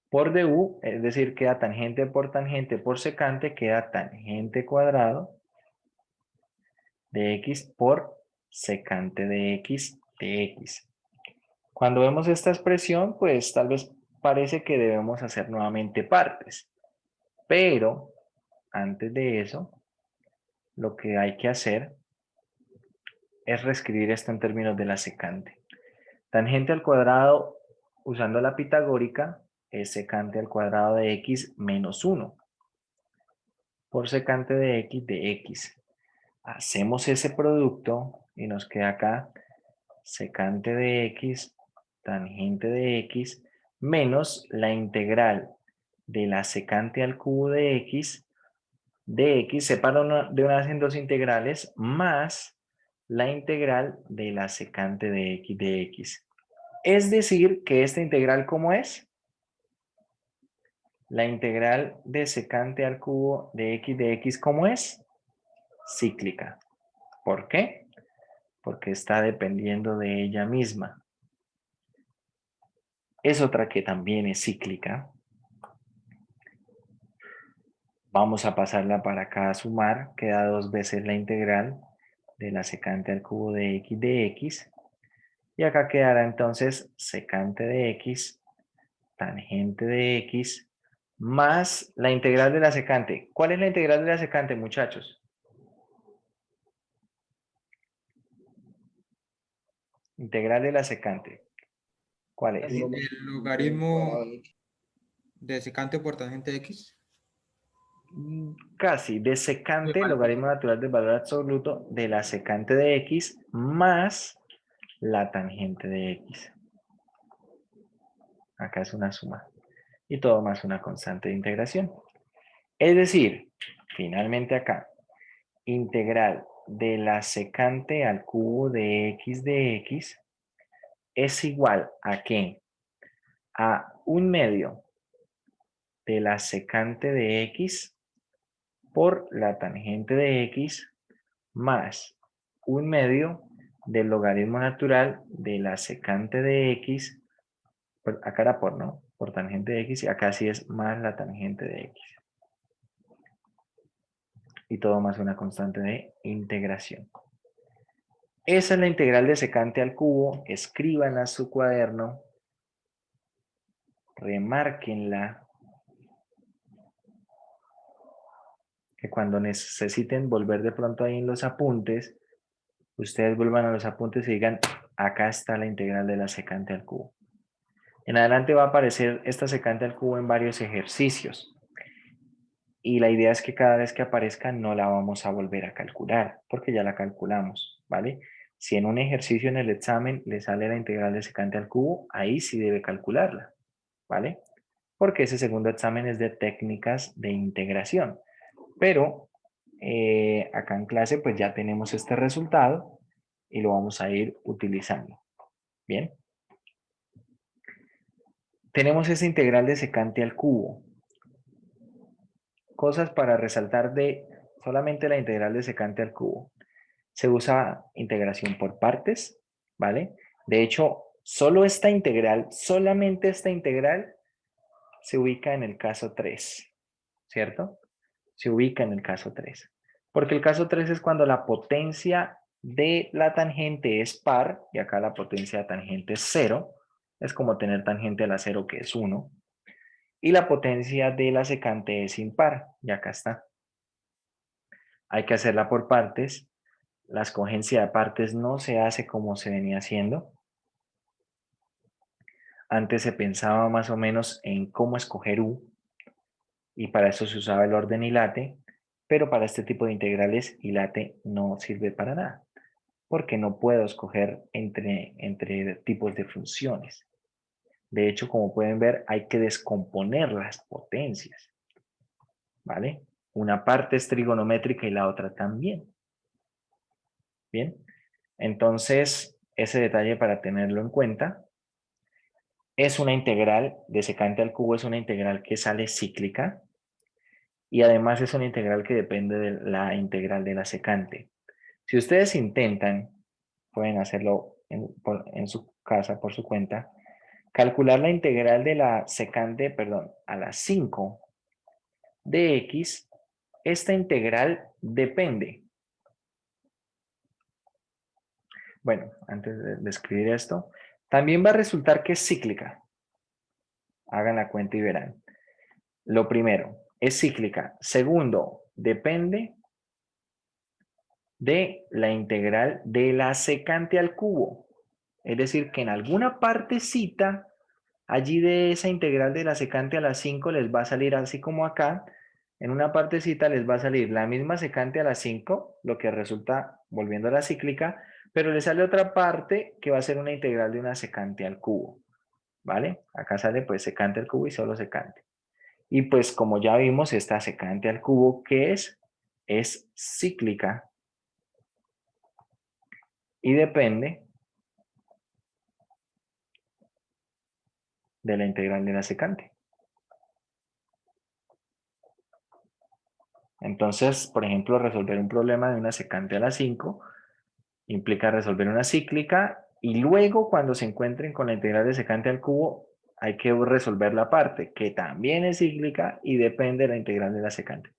por du, es decir, queda tangente por secante, queda tangente cuadrado de x por secante de x de x. Cuando vemos esta expresión, pues tal vez parece que debemos hacer nuevamente partes. Pero antes de eso, lo que hay que hacer es reescribir esto en términos de la secante. Tangente al cuadrado usando la pitagórica es secante al cuadrado de x menos 1 por secante de x. Hacemos ese producto y nos queda acá secante de x, tangente de x, menos la integral de la secante al cubo de x, separo de una vez en dos integrales, más la integral de la secante de x. Es decir, que esta integral, ¿cómo es? La integral de secante al cubo de x, ¿cómo es? Cíclica. ¿Por qué? Porque está dependiendo de ella misma. Es otra que también es cíclica. Vamos a pasarla para acá a sumar. Queda 2 veces la integral de la secante al cubo de x. Y acá quedará entonces secante de x, tangente de x, más la integral de la secante. ¿Cuál es la integral de la secante, muchachos? Integral de la secante. ¿Cuál es? El logaritmo de secante por tangente de X. Casi, de secante, Igual. logaritmo natural del valor absoluto de la secante de X más la tangente de X. Acá es una suma. Y todo más una constante de integración. Es decir, finalmente acá, integral de la secante al cubo de X es igual a ¿qué? A 1/2 de la secante de X por la tangente de X más 1/2 del logaritmo natural de la secante de X, acá era por, ¿no? Por tangente de X y acá sí es más la tangente de X. Y todo más una constante de integración. Esa es la integral de secante al cubo. Escríbanla a su cuaderno. Remárquenla. Que cuando necesiten volver de pronto ahí en los apuntes, ustedes vuelvan a los apuntes y digan, acá está la integral de la secante al cubo. En adelante va a aparecer esta secante al cubo en varios ejercicios. Y la idea es que cada vez que aparezca no la vamos a volver a calcular, porque ya la calculamos, ¿vale? Si en un ejercicio en el examen le sale la integral de secante al cubo, ahí sí debe calcularla, ¿vale? Porque ese segundo examen es de técnicas de integración. Pero acá en clase pues ya tenemos este resultado y lo vamos a ir utilizando. Bien. Tenemos esa integral de secante al cubo. Cosas para resaltar de solamente la integral de secante al cubo. Se usa integración por partes, ¿vale? De hecho, solo esta integral, solamente esta integral, se ubica en el caso 3, ¿cierto? Se ubica en el caso 3. Porque el caso 3 es cuando la potencia de la tangente es par, y acá la potencia de tangente es 0, es como tener tangente a la 0 que es 1, y la potencia de la secante es impar, y acá está. Hay que hacerla por partes. La escogencia de partes no se hace como se venía haciendo. Antes se pensaba más o menos en cómo escoger U, y para eso se usaba el orden hilate, pero para este tipo de integrales hilate no sirve para nada, porque no puedo escoger entre tipos de funciones. De hecho, como pueden ver, hay que descomponer las potencias, ¿vale? Una parte es trigonométrica y la otra también. Bien, entonces ese detalle para tenerlo en cuenta. Es una integral de secante al cubo, es una integral que sale cíclica y además es una integral que depende de la integral de la secante. Si ustedes intentan, pueden hacerlo en su casa por su cuenta, calcular la integral de la secante, perdón, a la 5 de x, esta integral depende. Bueno, antes de escribir esto, también va a resultar que es cíclica. Hagan la cuenta y verán. Lo primero, es cíclica. Segundo, depende de la integral de la secante al cubo. Es decir, que en alguna partecita, allí de esa integral de la secante a la 5 les va a salir así como acá. En una partecita les va a salir la misma secante a la 5, lo que resulta volviendo a la cíclica, pero le sale otra parte que va a ser una integral de una secante al cubo. ¿Vale? Acá sale pues secante al cubo y solo secante. Y pues como ya vimos, esta secante al cubo, ¿qué es? Es cíclica y depende de la integral de la secante. Entonces, por ejemplo, resolver un problema de una secante a la 5 implica resolver una cíclica y luego cuando se encuentren con la integral de secante al cubo hay que resolver la parte que también es cíclica y depende de la integral de la secante.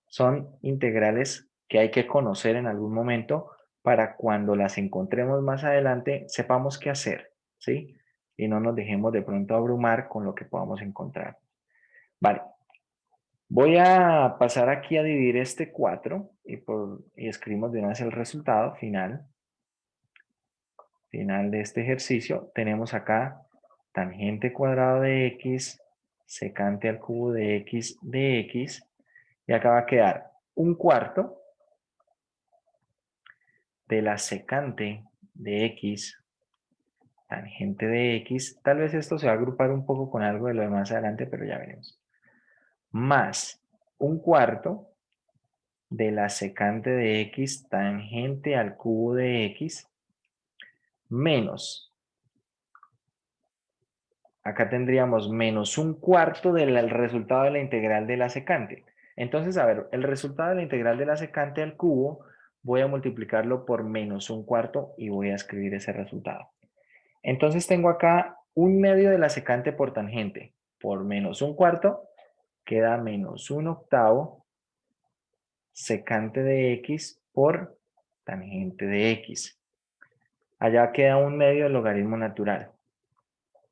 Son integrales que hay que conocer en algún momento para cuando las encontremos más adelante sepamos qué hacer, ¿sí? Y no nos dejemos de pronto abrumar con lo que podamos encontrar. Vale. Voy a pasar aquí a dividir este 4 y escribimos de una vez el resultado final. Final de este ejercicio. Tenemos acá tangente cuadrado de x secante al cubo de x de x. Y acá va a quedar 1/4 de la secante de x tangente de x. Tal vez esto se va a agrupar un poco con algo de lo de más adelante, pero ya veremos. Más 1/4 de la secante de x tangente al cubo de x menos, acá tendríamos menos 1/4 del resultado de la integral de la secante. Entonces, a ver, el resultado de la integral de la secante al cubo, voy a multiplicarlo por menos 1/4 y voy a escribir ese resultado. Entonces tengo acá 1/2 de la secante por tangente por menos 1/4, queda menos 1/8 secante de x por tangente de x. Allá queda 1/2 del logaritmo natural.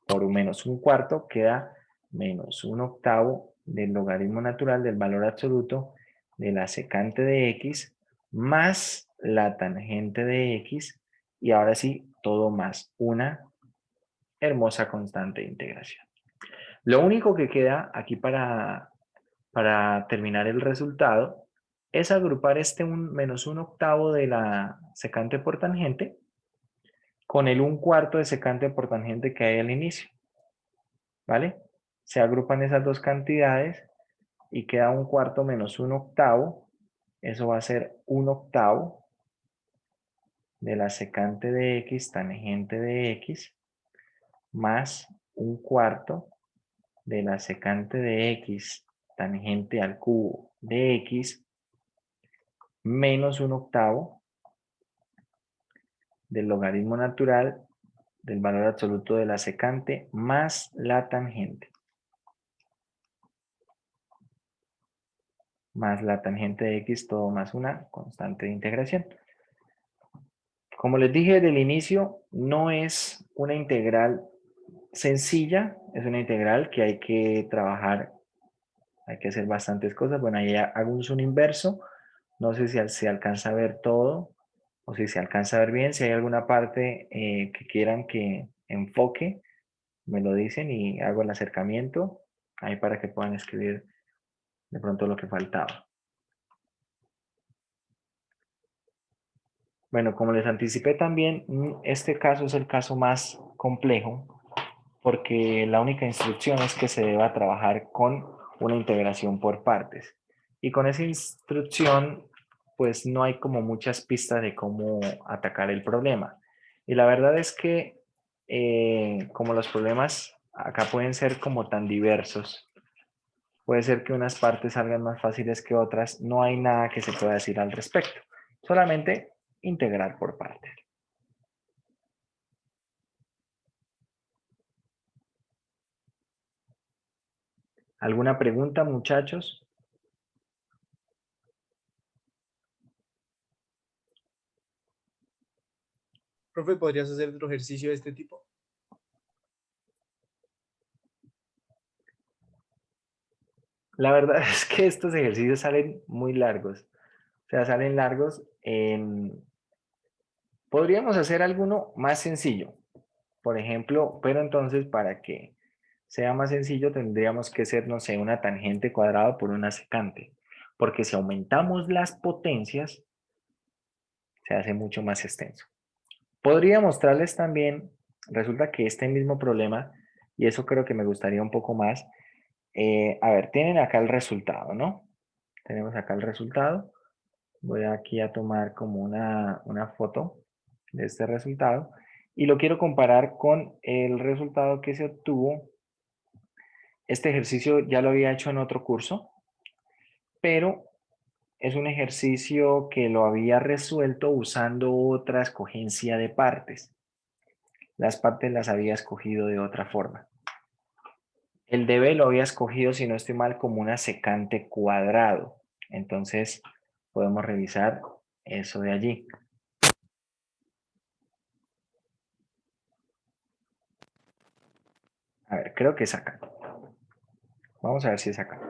Por un menos 1/4 queda menos 1/8 del logaritmo natural del valor absoluto de la secante de x más la tangente de x. Y ahora sí, todo más una hermosa constante de integración. Lo único que queda aquí para terminar el resultado es agrupar este menos 1/8 de la secante por tangente con el 1/4 de secante por tangente que hay al inicio. ¿Vale? Se agrupan esas dos cantidades y queda 1/4 menos 1/8. Eso va a ser 1/8 de la secante de x tangente de x más 1/4 de la secante de x tangente al cubo de x menos 1/8 del logaritmo natural del valor absoluto de la secante más la tangente. Más la tangente de x, todo más una constante de integración. Como les dije desde el inicio, no es una integral sencilla, es una integral que hay que trabajar, hay que hacer bastantes cosas. Bueno, ahí hago un zoom inverso, no sé si se alcanza a ver todo o si se alcanza a ver bien. Si hay alguna parte que quieran que enfoque, me lo dicen y hago el acercamiento ahí para que puedan escribir de pronto lo que faltaba. Bueno, como les anticipé también, este caso es el caso más complejo porque la única instrucción es que se deba trabajar con una integración por partes. Y con esa instrucción, pues no hay como muchas pistas de cómo atacar el problema. Y la verdad es que como los problemas acá pueden ser como tan diversos, puede ser que unas partes salgan más fáciles que otras, no hay nada que se pueda decir al respecto. Solamente integrar por partes. ¿Alguna pregunta, muchachos? Profe, ¿podrías hacer otro ejercicio de este tipo? La verdad es que estos ejercicios salen muy largos. O sea, salen largos. Podríamos hacer alguno más sencillo. Por ejemplo, pero entonces para que sea más sencillo tendríamos que ser, no sé, una tangente cuadrada por una secante. Porque si aumentamos las potencias, se hace mucho más extenso. Podría mostrarles también, resulta que este mismo problema, y eso creo que me gustaría un poco más, a ver, tienen acá el resultado, ¿no? Tenemos acá el resultado. Voy aquí a tomar como una foto de este resultado y lo quiero comparar con el resultado que se obtuvo. Este ejercicio ya lo había hecho en otro curso, pero es un ejercicio que lo había resuelto usando otra escogencia de partes. Las partes las había escogido de otra forma. El de B lo había escogido, si no estoy mal, como una secante cuadrado. Entonces, podemos revisar eso de allí. A ver, creo que es acá. Vamos a ver si es acá.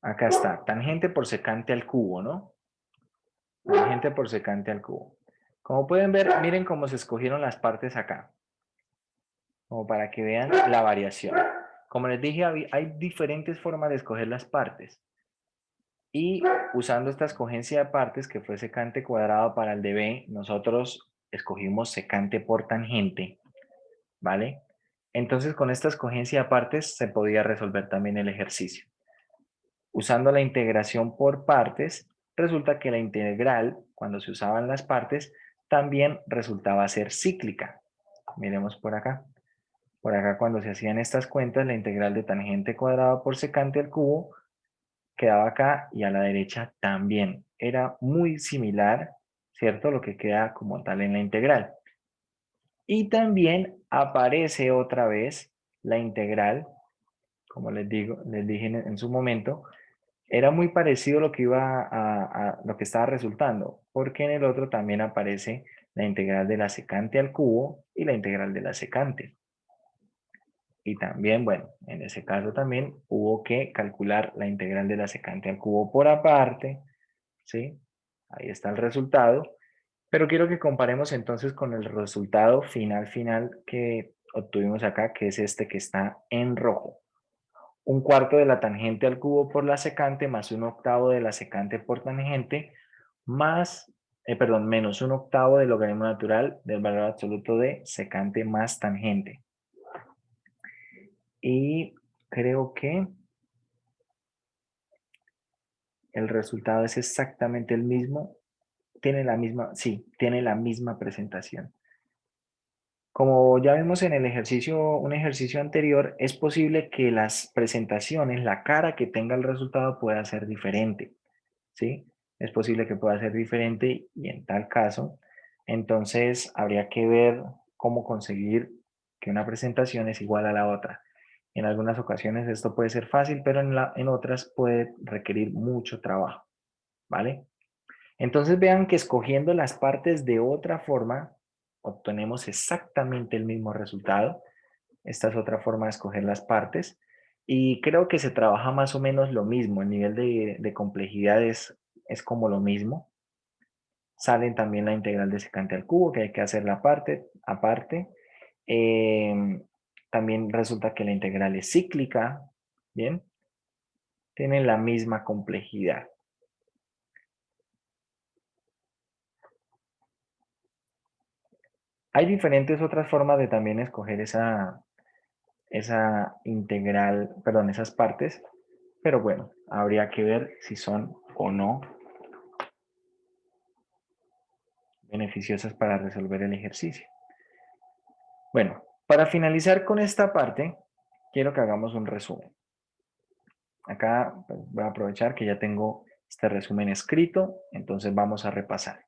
Acá está, tangente por secante al cubo, ¿no? Tangente por secante al cubo. Como pueden ver, miren cómo se escogieron las partes acá. Como para que vean la variación. Como les dije, hay diferentes formas de escoger las partes. Y usando esta escogencia de partes, que fue secante cuadrado para el de B, nosotros escogimos secante por tangente, ¿vale? Entonces, con esta escogencia de partes se podía resolver también el ejercicio. Usando la integración por partes, resulta que la integral, cuando se usaban las partes, también resultaba ser cíclica. Miremos por acá. Por acá, cuando se hacían estas cuentas, la integral de tangente cuadrado por secante al cubo quedaba acá y a la derecha también. Era muy similar, ¿cierto? Lo que queda como tal en la integral. Y también aparece otra vez la integral, como les dije en su momento, era muy parecido lo que iba a lo que estaba resultando, porque en el otro también aparece la integral de la secante al cubo y la integral de la secante. Y también, bueno, en ese caso también hubo que calcular la integral de la secante al cubo por aparte, ¿sí? Ahí está el resultado. Pero quiero que comparemos entonces con el resultado final que obtuvimos acá, que es este que está en rojo. 1/4 de la tangente al cubo por la secante más 1/8 de la secante por tangente más, menos 1/8 del logaritmo natural del valor absoluto de secante más tangente. Y creo que el resultado es exactamente el mismo. Tiene la misma, sí, tiene la misma presentación. Como ya vimos en el ejercicio, un ejercicio anterior, es posible que las presentaciones, la cara que tenga el resultado pueda ser diferente, ¿sí? Es posible que pueda ser diferente y en tal caso, entonces habría que ver cómo conseguir que una presentación es igual a la otra. En algunas ocasiones esto puede ser fácil, pero en otras puede requerir mucho trabajo, ¿vale? Entonces vean que escogiendo las partes de otra forma, obtenemos exactamente el mismo resultado. Esta es otra forma de escoger las partes. Y creo que se trabaja más o menos lo mismo. El nivel de complejidad es como lo mismo. Salen también la integral de secante al cubo, que hay que hacer la parte aparte. También resulta que la integral es cíclica. Bien. Tienen la misma complejidad. Hay diferentes otras formas de también escoger esa integral, perdón, esas partes, pero bueno, habría que ver si son o no beneficiosas para resolver el ejercicio. Bueno, para finalizar con esta parte, quiero que hagamos un resumen. Acá pues, voy a aprovechar que ya tengo este resumen escrito, entonces vamos a repasar.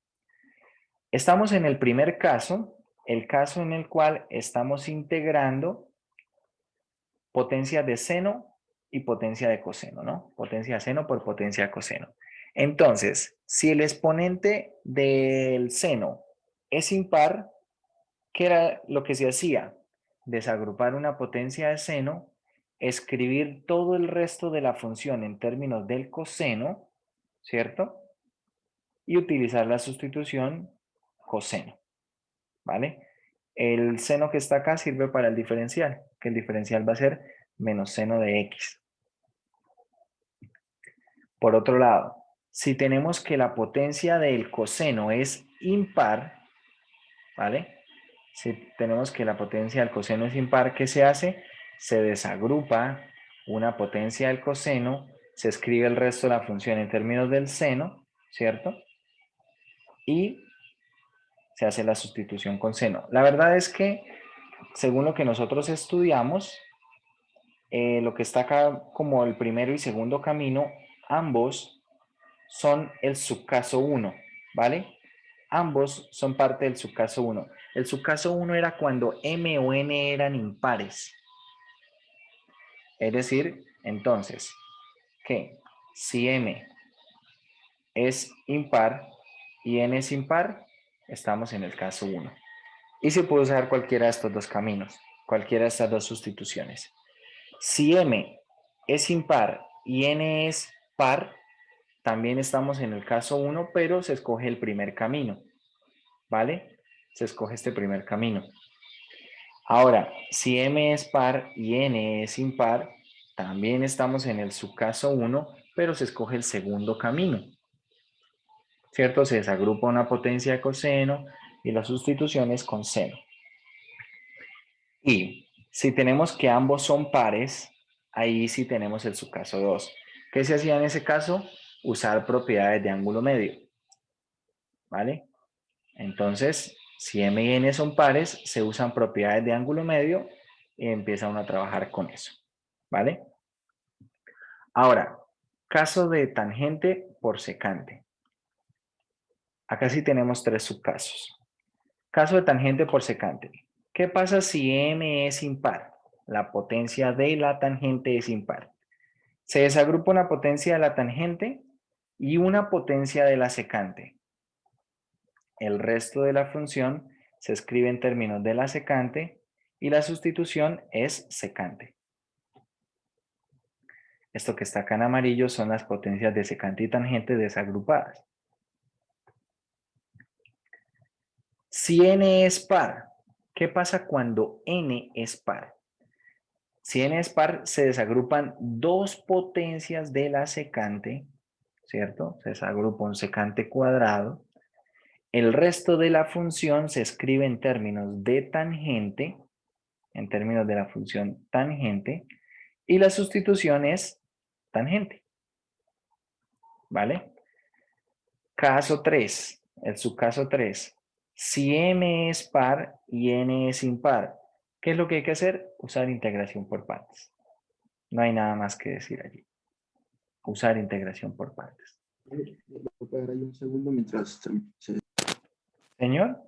Estamos en el primer caso, el caso en el cual estamos integrando potencia de seno y potencia de coseno, ¿no? Potencia de seno por potencia de coseno. Entonces, si el exponente del seno es impar, ¿qué era lo que se hacía? Desagrupar una potencia de seno, escribir todo el resto de la función en términos del coseno, ¿cierto? Y utilizar la sustitución coseno, ¿vale? El seno que está acá sirve para el diferencial, que el diferencial va a ser menos seno de x. Por otro lado, si tenemos que la potencia del coseno es impar, ¿vale? Si tenemos que la potencia del coseno es impar, ¿qué se hace? Se desagrupa una potencia del coseno, se escribe el resto de la función en términos del seno, ¿cierto? Y se hace la sustitución con seno. La verdad es que, según lo que nosotros estudiamos, lo que está acá como el primero y segundo camino, ambos son el subcaso 1, ¿vale? Ambos son parte del subcaso 1. El subcaso 1 era cuando m o n eran impares. Es decir, entonces, que si m es impar y n es impar, estamos en el caso 1. Y se puede usar cualquiera de estos dos caminos, cualquiera de estas dos sustituciones. Si m es impar y n es par, también estamos en el caso 1, pero se escoge el primer camino, ¿vale? Se escoge este primer camino. Ahora, si M es par y N es impar, también estamos en el subcaso 1, pero se escoge el segundo camino, ¿cierto? Se desagrupa una potencia de coseno y la sustitución es con seno. Y si tenemos que ambos son pares, ahí sí tenemos el subcaso 2. ¿Qué se hacía en ese caso? Usar propiedades de ángulo medio, ¿vale? Entonces, si M y N son pares, se usan propiedades de ángulo medio y empieza uno a trabajar con eso, ¿vale? Ahora, caso de tangente por secante. Acá sí tenemos tres subcasos. Caso de tangente por secante. ¿Qué pasa si M es impar? La potencia de la tangente es impar. Se desagrupa una potencia de la tangente y una potencia de la secante. El resto de la función se escribe en términos de la secante y la sustitución es secante. Esto que está acá en amarillo son las potencias de secante y tangente desagrupadas. Si n es par, ¿qué pasa cuando n es par? Si n es par, se desagrupan dos potencias de la secante, ¿cierto? Se desagrupa un secante cuadrado. El resto de la función se escribe en términos de tangente, en términos de la función tangente, y la sustitución es tangente. ¿Vale? Caso 3, el subcaso 3. Si m es par y n es impar, ¿qué es lo que hay que hacer? Usar integración por partes. No hay nada más que decir allí. Usar integración por partes. ¿Me puede dar ahí un segundo mientras se... Señor.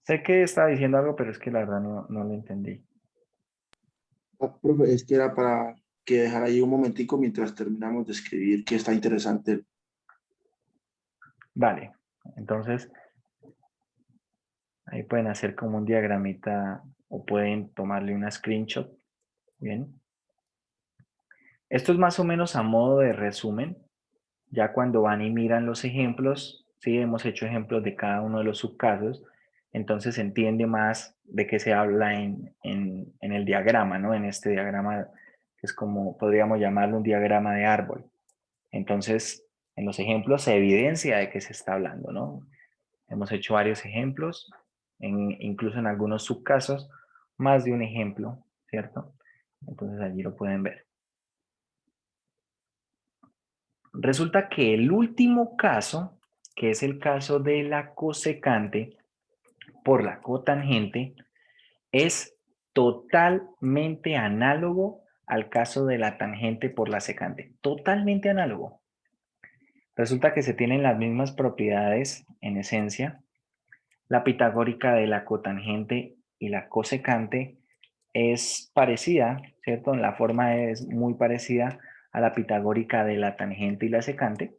Sé que estaba diciendo algo, pero es que la verdad no lo entendí. Profe, es que era para que dejara ahí un momentico mientras terminamos de escribir, que está interesante. Vale, entonces ahí pueden hacer como un diagramita o pueden tomarle una screenshot. Bien. Esto es más o menos a modo de resumen. Ya cuando van y miran los ejemplos, sí, hemos hecho ejemplos de cada uno de los subcasos, entonces se entiende más de qué se habla en el diagrama, ¿no? En este diagrama, que es como, podríamos llamarlo un diagrama de árbol. Entonces, en los ejemplos se evidencia de qué se está hablando, ¿no? Hemos hecho varios ejemplos, incluso en algunos subcasos, más de un ejemplo, ¿cierto? Entonces allí lo pueden ver. Resulta que el último caso, que es el caso de la cosecante por la cotangente, es totalmente análogo al caso de la tangente por la secante. Totalmente análogo. Resulta que se tienen las mismas propiedades en esencia. La pitagórica de la cotangente y la cosecante es parecida, ¿cierto? La forma es muy parecida a la pitagórica de la tangente y la secante.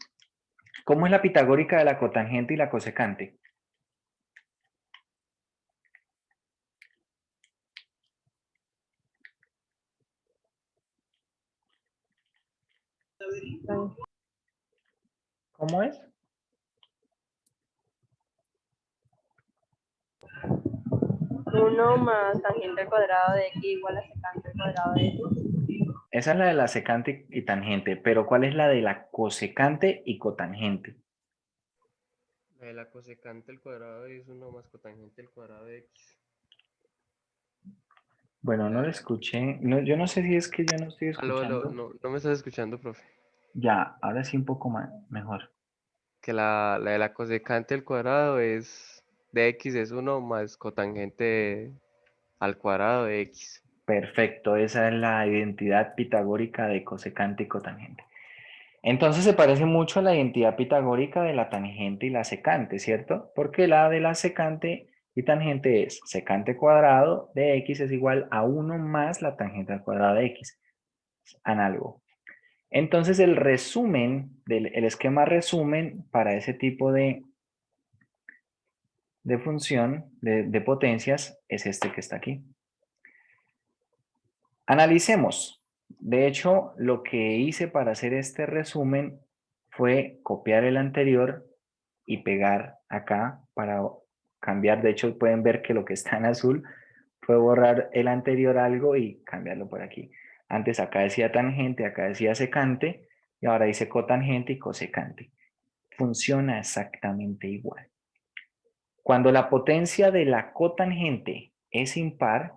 ¿Cómo es la pitagórica de la cotangente y la cosecante? ¿Cómo es? Uno más tangente al cuadrado de x igual a secante al cuadrado de x. Esa es la de la secante y tangente, pero ¿cuál es la de la cosecante y cotangente? La cosecante al cuadrado es 1 más cotangente al cuadrado de x. Bueno, no lo escuché. No, yo no sé si es que yo no estoy Aló, escuchando. no me estás escuchando, profe. Ya, ahora sí un poco más, mejor. Que la de la cosecante al cuadrado es de x es 1 más cotangente al cuadrado de x. Perfecto, esa es la identidad pitagórica de cosecante y cotangente. Entonces se parece mucho a la identidad pitagórica de la tangente y la secante, ¿cierto? Porque la de la secante y tangente es secante cuadrado de x es igual a 1 más la tangente al cuadrado de x. Análogo. Entonces el resumen, el esquema resumen para ese tipo de de función, de potencias, es este que está aquí. Analicemos. De hecho, lo que hice para hacer este resumen fue copiar el anterior y pegar acá para cambiar. De hecho, pueden ver que lo que está en azul fue borrar el anterior algo y cambiarlo por aquí. Antes acá decía tangente, acá decía secante y ahora dice cotangente y cosecante. Funciona exactamente igual. Cuando la potencia de la cotangente es impar,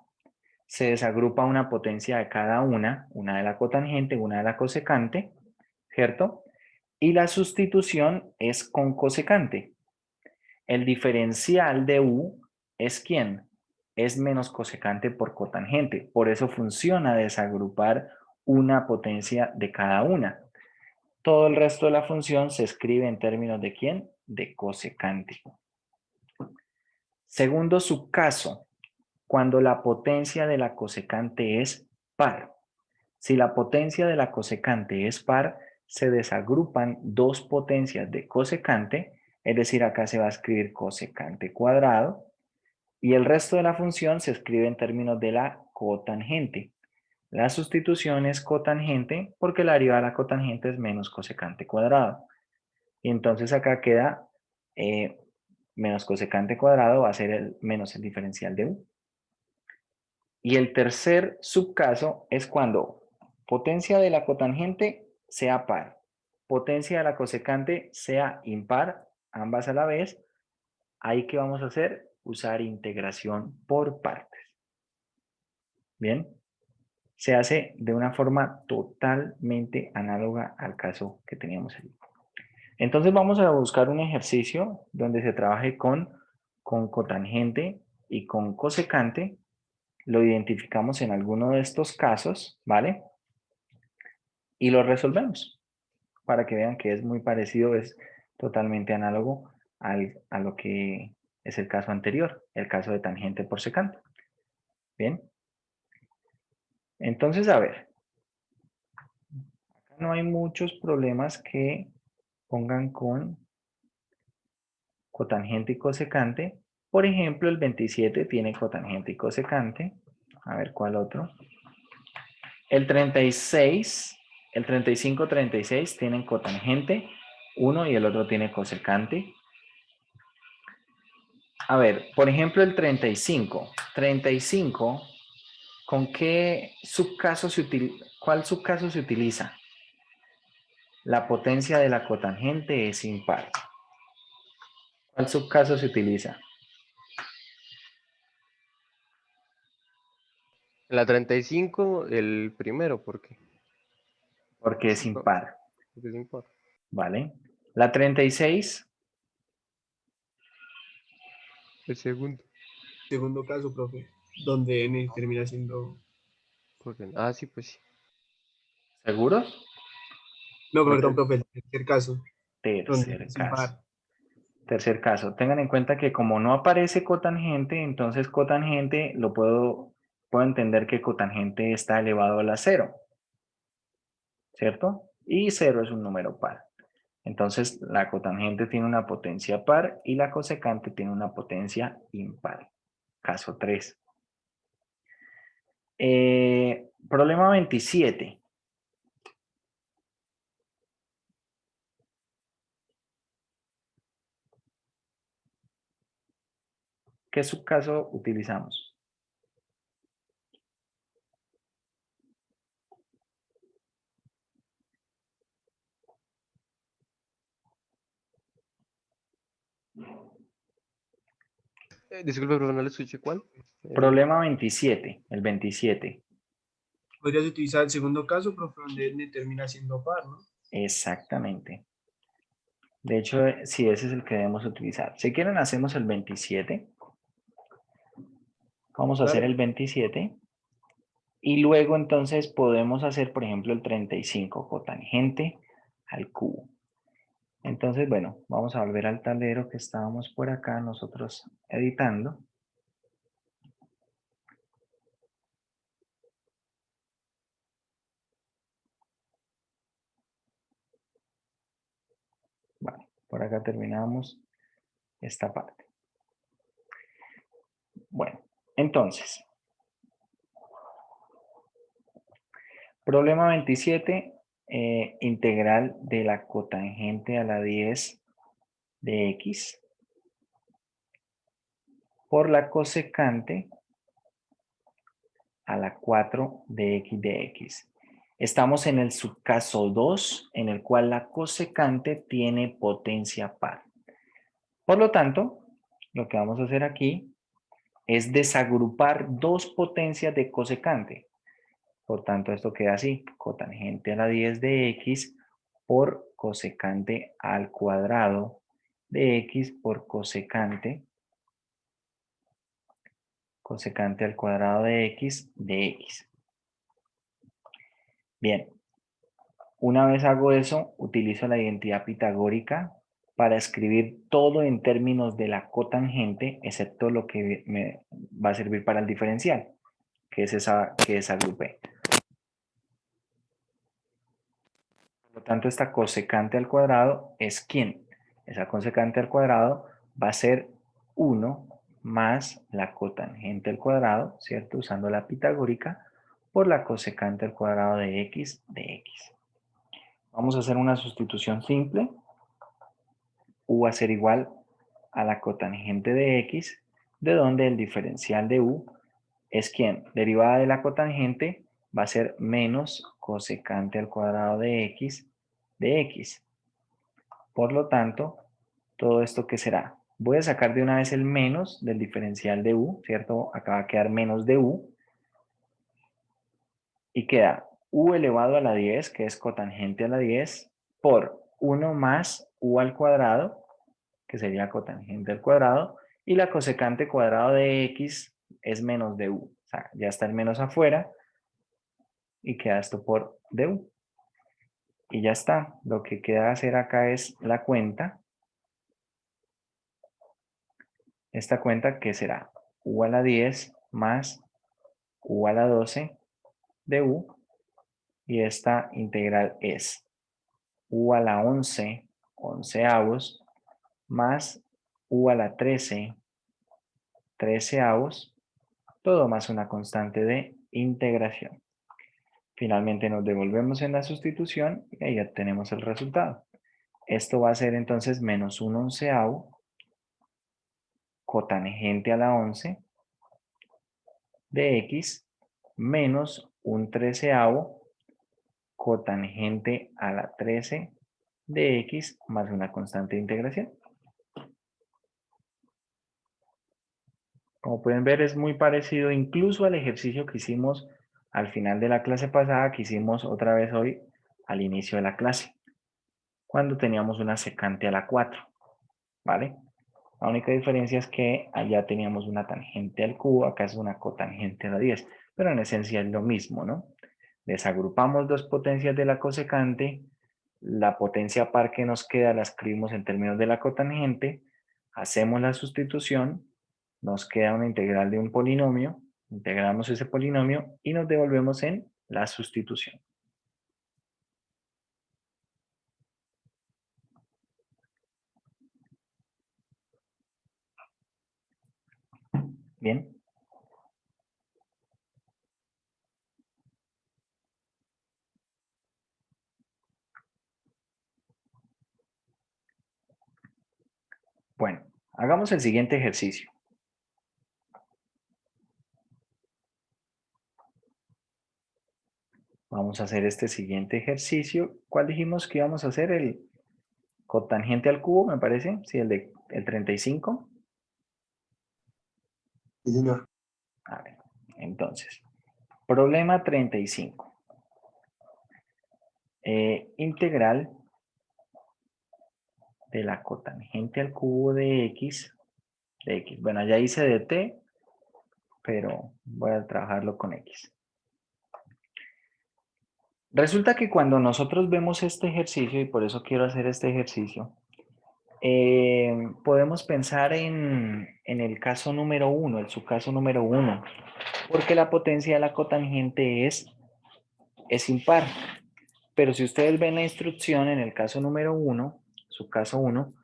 se desagrupa una potencia de cada una de la cotangente, una de la cosecante, ¿cierto? Y la sustitución es con cosecante. El diferencial de U es ¿quién? Es menos cosecante por cotangente. Por eso funciona desagrupar una potencia de cada una. Todo el resto de la función se escribe en términos de ¿quién? De cosecante. Segundo subcaso, cuando la potencia de la cosecante es par. Si la potencia de la cosecante es par, se desagrupan dos potencias de cosecante, es decir, acá se va a escribir cosecante cuadrado, y el resto de la función se escribe en términos de la cotangente. La sustitución es cotangente porque la derivada de la cotangente es menos cosecante cuadrado. Y entonces acá queda menos cosecante cuadrado va a ser el menos el diferencial de U. Y el tercer subcaso es cuando potencia de la cotangente sea par, potencia de la cosecante sea impar, ambas a la vez. Ahí que vamos a hacer, usar integración por partes. Bien, se hace de una forma totalmente análoga al caso que teníamos ahí. Entonces vamos a buscar un ejercicio donde se trabaje con cotangente y con cosecante. Lo identificamos en alguno de estos casos, ¿vale? Y lo resolvemos para que vean que es muy parecido, es totalmente análogo a lo que es el caso anterior, el caso de tangente por secante. Bien. Entonces, a ver. Acá no hay muchos problemas que pongan con cotangente y cosecante. Por ejemplo, el 27 tiene cotangente y cosecante. A ver, ¿cuál otro? El 36, el 35, 36 tienen cotangente, uno y el otro tiene cosecante. A ver, por ejemplo, el 35. 35, ¿con qué subcaso se utiliza? ¿Cuál subcaso se utiliza? La potencia de la cotangente es impar. ¿Cuál subcaso se utiliza? La 35, el primero, ¿por qué? Porque es No, impar, porque es impar. ¿vale? La 36, El segundo. Segundo caso, profe, donde n termina siendo... Porque, ah, sí, pues sí. ¿seguros? No, perdón, profe, el tercer caso, donde Tercer es caso. impar. Tercer caso. Tengan en cuenta que como no aparece cotangente, entonces cotangente lo puedo entender que cotangente está elevado a la 0, ¿cierto? Y 0 es un número par. Entonces la cotangente tiene una potencia par y la cosecante tiene una potencia impar. Caso 3. Problema 27. ¿Qué subcaso utilizamos? Disculpe, pero no le escuché cuál. Problema 27, el 27. Podrías utilizar el segundo caso, profe, donde n termina siendo par, ¿no? Exactamente. De hecho, sí, ese es el que debemos utilizar. Si quieren, hacemos el 27. Vamos a hacer Claro. el 27. Y luego entonces podemos hacer, por ejemplo, el 35, cotangente al cubo. Entonces, bueno, vamos a volver al tablero que estábamos por acá nosotros editando. Vale, por acá terminamos esta parte. Bueno, entonces, problema 27, integral de la cotangente a la 10 de x por la cosecante a la 4 de x de x. Estamos en el subcaso 2, en el cual la cosecante tiene potencia par. Por lo tanto, lo que vamos a hacer aquí es desagrupar dos potencias de cosecante. Por tanto, esto queda así, cotangente a la 10 de x por cosecante al cuadrado de x por cosecante al cuadrado de x de x. Bien, una vez hago eso, utilizo la identidad pitagórica para escribir todo en términos de la cotangente, excepto lo que me va a servir para el diferencial, que es esa que desagrupé. Por lo tanto, esta cosecante al cuadrado es ¿quién? Esa cosecante al cuadrado va a ser 1 más la cotangente al cuadrado, ¿cierto? Usando la pitagórica, por la cosecante al cuadrado de x de x. Vamos a hacer una sustitución simple. U va a ser igual a la cotangente de x, de donde el diferencial de u es ¿quién? Derivada de la cotangente va a ser menos cosecante al cuadrado de x de x. Por lo tanto, todo esto ¿qué será? Voy a sacar de una vez el menos del diferencial de u, ¿cierto? Acá va a quedar menos de u. Y queda u elevado a la 10, que es cotangente a la 10, por 1 más u al cuadrado, que sería cotangente al cuadrado, y la cosecante cuadrado de x es menos de u. O sea, ya está el menos afuera, y queda esto por du. Y ya está. Lo que queda hacer acá es la cuenta. Esta cuenta que será u a la 10 más u a la 12 de u. Y esta integral es u a la 11 onceavos más u a la 13 treceavos, todo más una constante de integración. Finalmente nos devolvemos en la sustitución y ahí ya tenemos el resultado. Esto va a ser entonces menos un onceavo cotangente a la 11 de x menos un treceavo cotangente a la 13 de x más una constante de integración. Como pueden ver, es muy parecido incluso al ejercicio que hicimos al final de la clase pasada, que hicimos otra vez hoy al inicio de la clase, cuando teníamos una secante a la 4, ¿vale? La única diferencia es que allá teníamos una tangente al cubo, acá es una cotangente a la 10, pero en esencia es lo mismo, ¿no? Desagrupamos dos potencias de la cosecante, la potencia par que nos queda la escribimos en términos de la cotangente, hacemos la sustitución, nos queda una integral de un polinomio, integramos ese polinomio y nos devolvemos en la sustitución. Bien. Bueno, hagamos el siguiente ejercicio. Vamos a hacer este siguiente ejercicio. ¿Cuál dijimos que íbamos a hacer? El cotangente al cubo, me parece. Sí, el 35. Sí, señor. A ver, entonces, problema 35. Integral de la cotangente al cubo de x, Bueno, ya hice de t, pero voy a trabajarlo con x. Resulta que cuando nosotros vemos este ejercicio, y por eso quiero hacer este ejercicio, podemos pensar en el caso número 1, el subcaso número 1, porque la potencia de la cotangente es impar. Pero si ustedes ven la instrucción en el caso número 1, subcaso 1,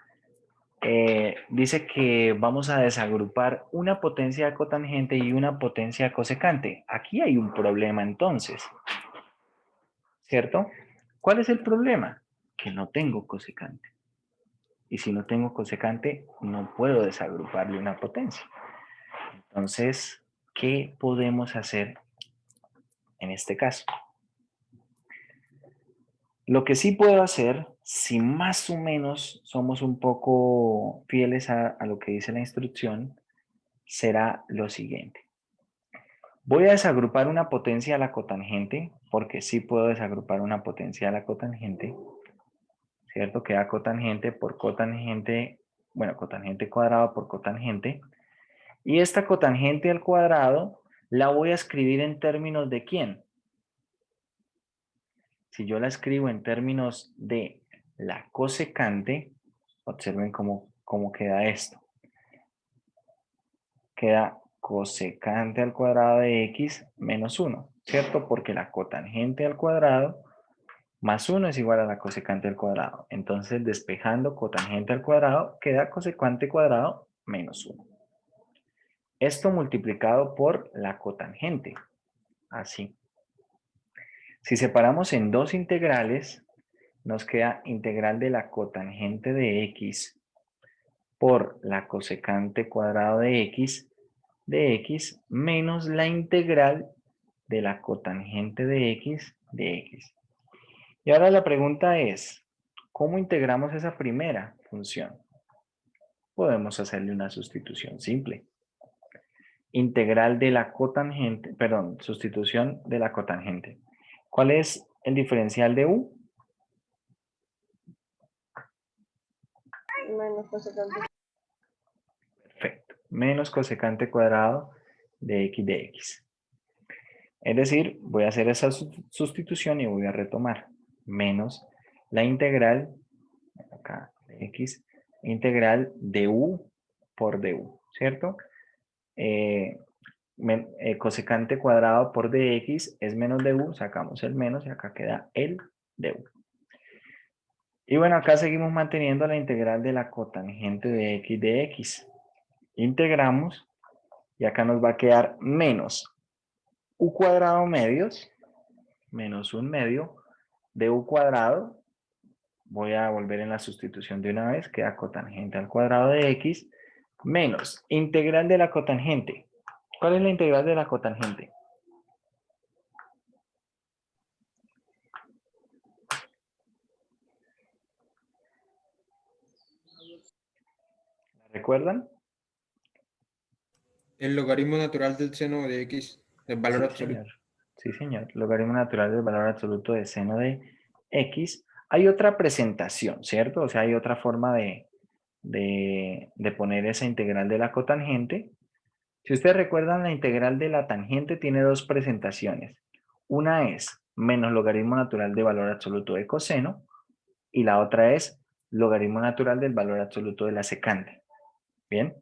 dice que vamos a desagrupar una potencia de cotangente y una potencia de cosecante. Aquí hay un problema entonces, ¿cierto? ¿Cuál es el problema? Que no tengo cosecante. Y si no tengo cosecante, no puedo desagruparle una potencia. Entonces, ¿qué podemos hacer en este caso? Lo que sí puedo hacer, si más o menos somos un poco fieles a lo que dice la instrucción, será lo siguiente. Voy a desagrupar una potencia a la cotangente, porque sí puedo desagrupar una potencia a la cotangente, ¿cierto? Queda cotangente por cotangente, bueno, cotangente cuadrado por cotangente. Y esta cotangente al cuadrado la voy a escribir en términos de ¿quién? Si yo la escribo en términos de la cosecante, observen cómo queda esto. Queda cosecante al cuadrado de x menos 1, ¿cierto? Porque la cotangente al cuadrado más 1 es igual a la cosecante al cuadrado. Entonces, despejando cotangente al cuadrado, queda cosecante cuadrado menos 1. Esto multiplicado por la cotangente, así. Si separamos en dos integrales, nos queda integral de la cotangente de x por la cosecante cuadrado de x menos la integral de la cotangente de x. Y ahora la pregunta es, ¿cómo integramos esa primera función? Podemos hacerle una sustitución simple. Integral de la cotangente, perdón, sustitución de la cotangente. ¿Cuál es el diferencial de u? Menos cosecante. Perfecto. Menos cosecante cuadrado de x. Es decir, voy a hacer esa sustitución y voy a retomar. Menos la integral, acá, de x, integral de u por du, ¿cierto? Cosecante cuadrado por dx es menos du, sacamos el menos y acá queda el du. Y bueno, acá seguimos manteniendo la integral de la cotangente de x. Integramos y acá nos va a quedar menos u cuadrado medios, menos un medio de u cuadrado. Voy a volver en la sustitución de una vez, queda cotangente al cuadrado de x, menos integral de la cotangente. ¿Cuál es la integral de la cotangente? ¿La recuerdan? El logaritmo natural del seno de x, el valor Sí, absoluto. señor. Sí, señor. Logaritmo natural del valor absoluto de seno de x. Hay otra presentación, ¿cierto? O sea, hay otra forma de poner esa integral de la cotangente. Si ustedes recuerdan, la integral de la tangente tiene dos presentaciones. Una es menos logaritmo natural de valor absoluto de coseno y la otra es logaritmo natural del valor absoluto de la secante. ¿Bien?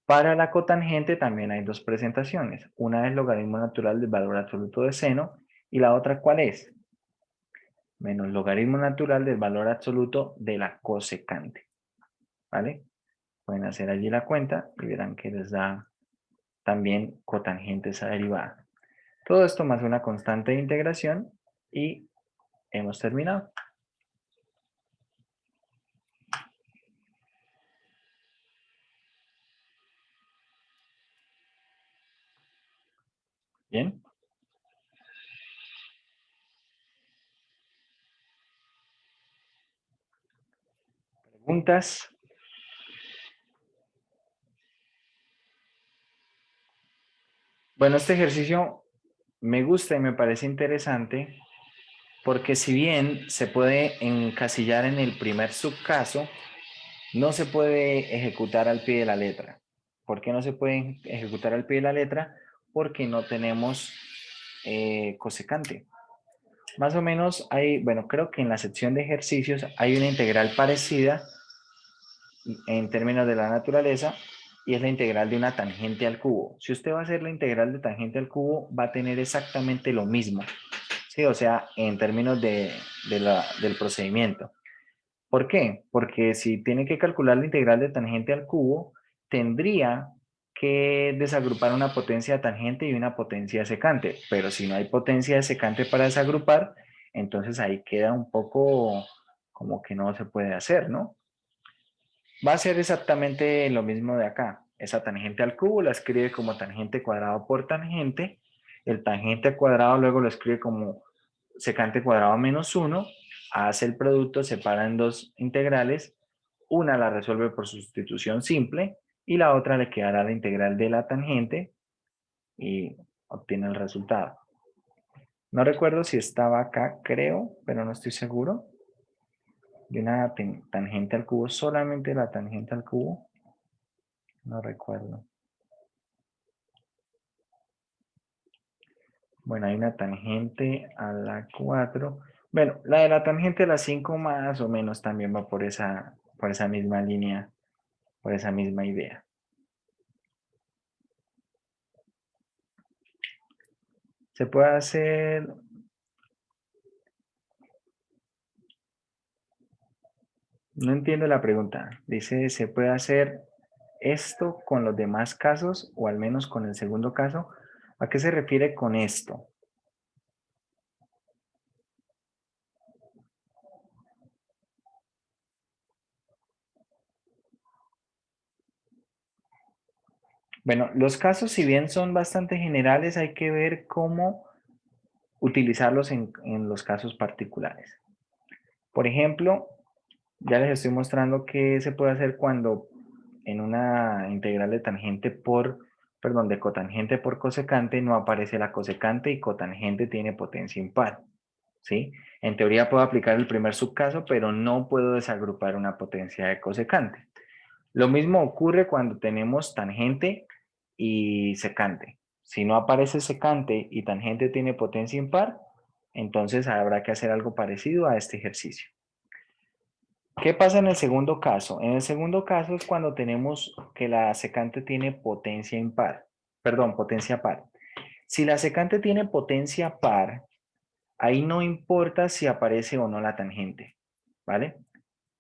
Para la cotangente también hay dos presentaciones. Una es logaritmo natural del valor absoluto de seno y la otra ¿cuál es? Menos logaritmo natural del valor absoluto de la cosecante. ¿Vale? Pueden hacer allí la cuenta y verán que les da también cotangente esa derivada. Todo esto más una constante de integración y hemos terminado. Bien. ¿Preguntas? Bueno, este ejercicio me gusta y me parece interesante porque si bien se puede encasillar en el primer subcaso, no se puede ejecutar al pie de la letra. ¿Por qué no se puede ejecutar al pie de la letra? Porque no tenemos cosecante. Más o menos hay, bueno, creo que en la sección de ejercicios hay una integral parecida en términos de la naturaleza y es la integral de una tangente al cubo. Si usted va a hacer la integral de tangente al cubo, va a tener exactamente lo mismo. ¿Sí? O sea, en términos del procedimiento. ¿Por qué? Porque si tiene que calcular la integral de tangente al cubo, tendría que desagrupar una potencia de tangente y una potencia de secante. Pero si no hay potencia de secante para desagrupar, entonces ahí queda un poco como que no se puede hacer, ¿no? Va a ser exactamente lo mismo de acá. Esa tangente al cubo la escribe como tangente cuadrado por tangente. El tangente al cuadrado luego lo escribe como secante cuadrado menos 1. Hace el producto, separa en dos integrales. Una la resuelve por sustitución simple y la otra le quedará la integral de la tangente y obtiene el resultado. No recuerdo si estaba acá, creo, pero no estoy seguro. De una tangente al cubo, solamente la tangente al cubo. No recuerdo. Bueno, hay una tangente a la 4. Bueno, la de la tangente a la 5 más o menos también va por esa misma línea, por esa misma idea. Se puede hacer... No entiendo la pregunta. Dice, ¿se puede hacer esto con los demás casos o al menos con el segundo caso? ¿A qué se refiere con esto? Bueno, los casos, si bien son bastante generales, hay que ver cómo utilizarlos en los casos particulares. Por ejemplo, ya les estoy mostrando qué se puede hacer cuando en una integral de tangente por, perdón, de cotangente por cosecante no aparece la cosecante y cotangente tiene potencia impar, ¿sí? En teoría puedo aplicar el primer subcaso, pero no puedo desagrupar una potencia de cosecante. Lo mismo ocurre cuando tenemos tangente y secante. Si no aparece secante y tangente tiene potencia impar, entonces habrá que hacer algo parecido a este ejercicio. ¿Qué pasa en el segundo caso? En el segundo caso es cuando tenemos que la secante tiene potencia impar, perdón, potencia par. Si la secante tiene potencia par, ahí no importa si aparece o no la tangente, ¿vale?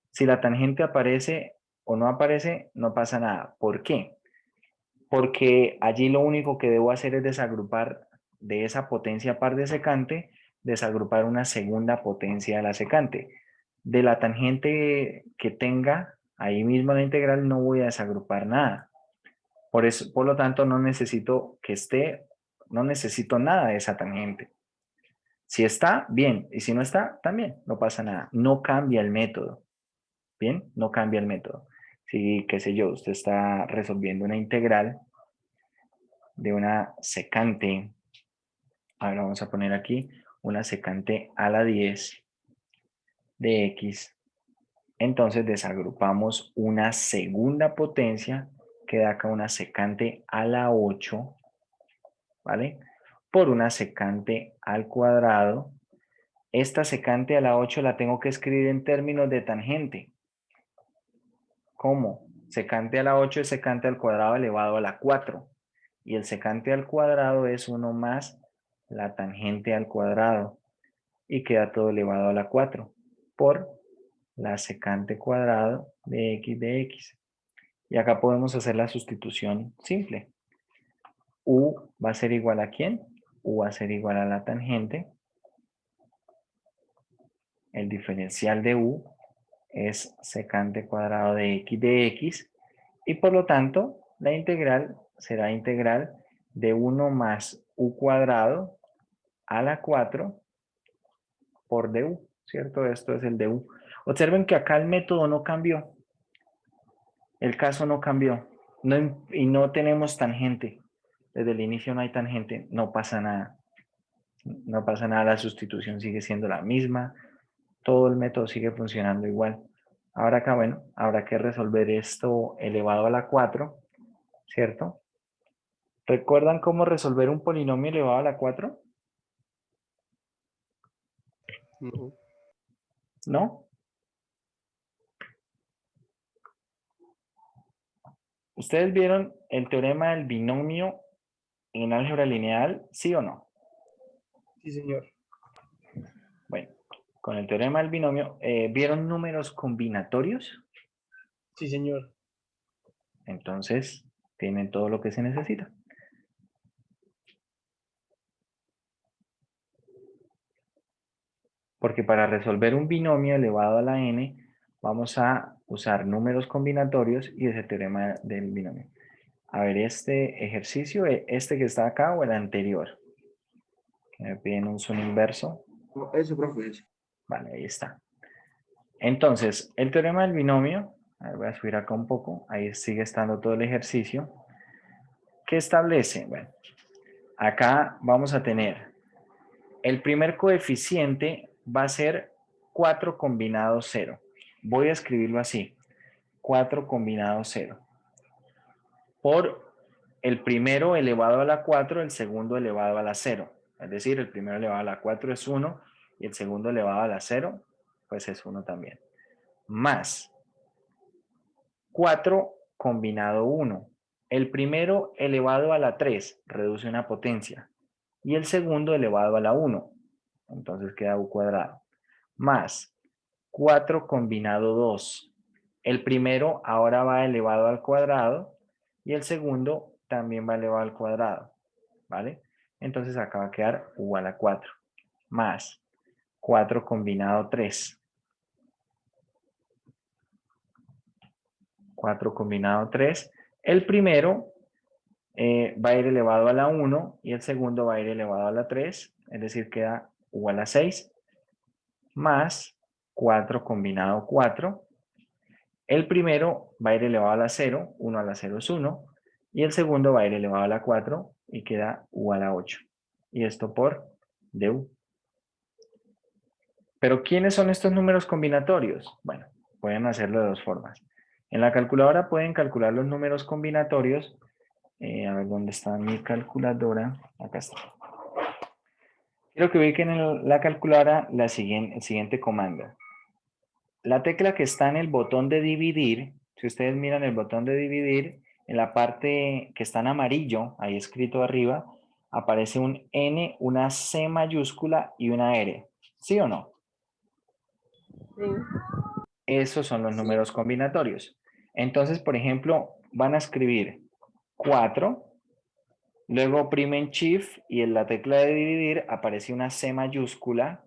Si la tangente aparece o no aparece, no pasa nada. ¿Por qué? Porque allí lo único que debo hacer es desagrupar de esa potencia par de secante, desagrupar una segunda potencia de la secante. De la tangente que tenga ahí mismo la integral no voy a desagrupar nada. Por eso, por lo tanto, no necesito que esté, no necesito nada de esa tangente. Si está, bien. Y si no está, también, no pasa nada. No cambia el método. Bien, no cambia el método. Si, qué sé yo, usted está resolviendo una integral de una secante, ahora vamos a poner aquí, una secante a la 10 de x, entonces desagrupamos una segunda potencia, queda acá una secante a la 8, ¿vale? Por una secante al cuadrado. Esta secante a la 8 la tengo que escribir en términos de tangente. ¿Cómo? Secante a la 8 es secante al cuadrado elevado a la 4. Y el secante al cuadrado es 1 más la tangente al cuadrado. Y queda todo elevado a la 4 por la secante cuadrado de x de x. Y acá podemos hacer la sustitución simple. U va a ser igual a ¿quién? U va a ser igual a la tangente. El diferencial de U es secante cuadrado de x y por lo tanto la integral será integral de 1 más u cuadrado a la 4 por du, ¿cierto? Esto es el du. Observen que acá el método no cambió, el caso no cambió y no tenemos tangente. Desde el inicio no hay tangente, no pasa nada. No pasa nada, la sustitución sigue siendo la misma, todo el método sigue funcionando igual. Ahora acá, bueno, habrá que resolver esto elevado a la 4, ¿cierto? ¿Recuerdan cómo resolver un polinomio elevado a la 4? No. ¿No? ¿Ustedes vieron el teorema del binomio en álgebra lineal, sí o no? Sí, señor. Bueno, Con el teorema del binomio, ¿vieron números combinatorios? Sí, señor. Entonces, tienen todo lo que se necesita. Porque para resolver un binomio elevado a la n, vamos a usar números combinatorios y ese teorema del binomio. A ver, este ejercicio, este que está acá o el anterior. Que me piden un zoom inverso. No, ese, profe, ese. Vale, ahí está. Entonces, el teorema del binomio, a ver, voy a subir acá un poco, ahí sigue estando todo el ejercicio. ¿Qué establece? Bueno, acá vamos a tener, el primer coeficiente va a ser 4 combinado 0. Voy a escribirlo así, 4 combinado 0. Por el primero elevado a la 4, el segundo elevado a la 0. Es decir, el primero elevado a la 4 es 1 y el segundo elevado a la 0, pues es 1 también. Más 4 combinado 1. El primero elevado a la 3 reduce una potencia y el segundo elevado a la 1. Entonces queda u cuadrado. Más 4 combinado 2. El primero ahora va elevado al cuadrado y el segundo también va elevado al cuadrado. ¿Vale? Entonces acá va a quedar u a la 4. Más 4 combinado 3. 4 combinado 3. El primero va a ir elevado a la 1 y el segundo va a ir elevado a la 3. Es decir, queda u a la 6. Más 4 combinado 4. El primero va a ir elevado a la 0. 1 a la 0 es 1. Y el segundo va a ir elevado a la 4 y queda u a la 8. Y esto por du. Pero ¿quiénes son estos números combinatorios? Bueno, pueden hacerlo de dos formas. En la calculadora pueden calcular los números combinatorios. A ver, ¿dónde está mi calculadora? Acá está. Quiero que ubiquen en la calculadora el siguiente comando. La tecla que está en el botón de dividir, si ustedes miran el botón de dividir, en la parte que está en amarillo, ahí escrito arriba, aparece un N, una C mayúscula y una R. ¿Sí o no? Sí. Esos son los números combinatorios. Entonces, por ejemplo, van a escribir 4, luego oprimen Shift y en la tecla de dividir aparece una C mayúscula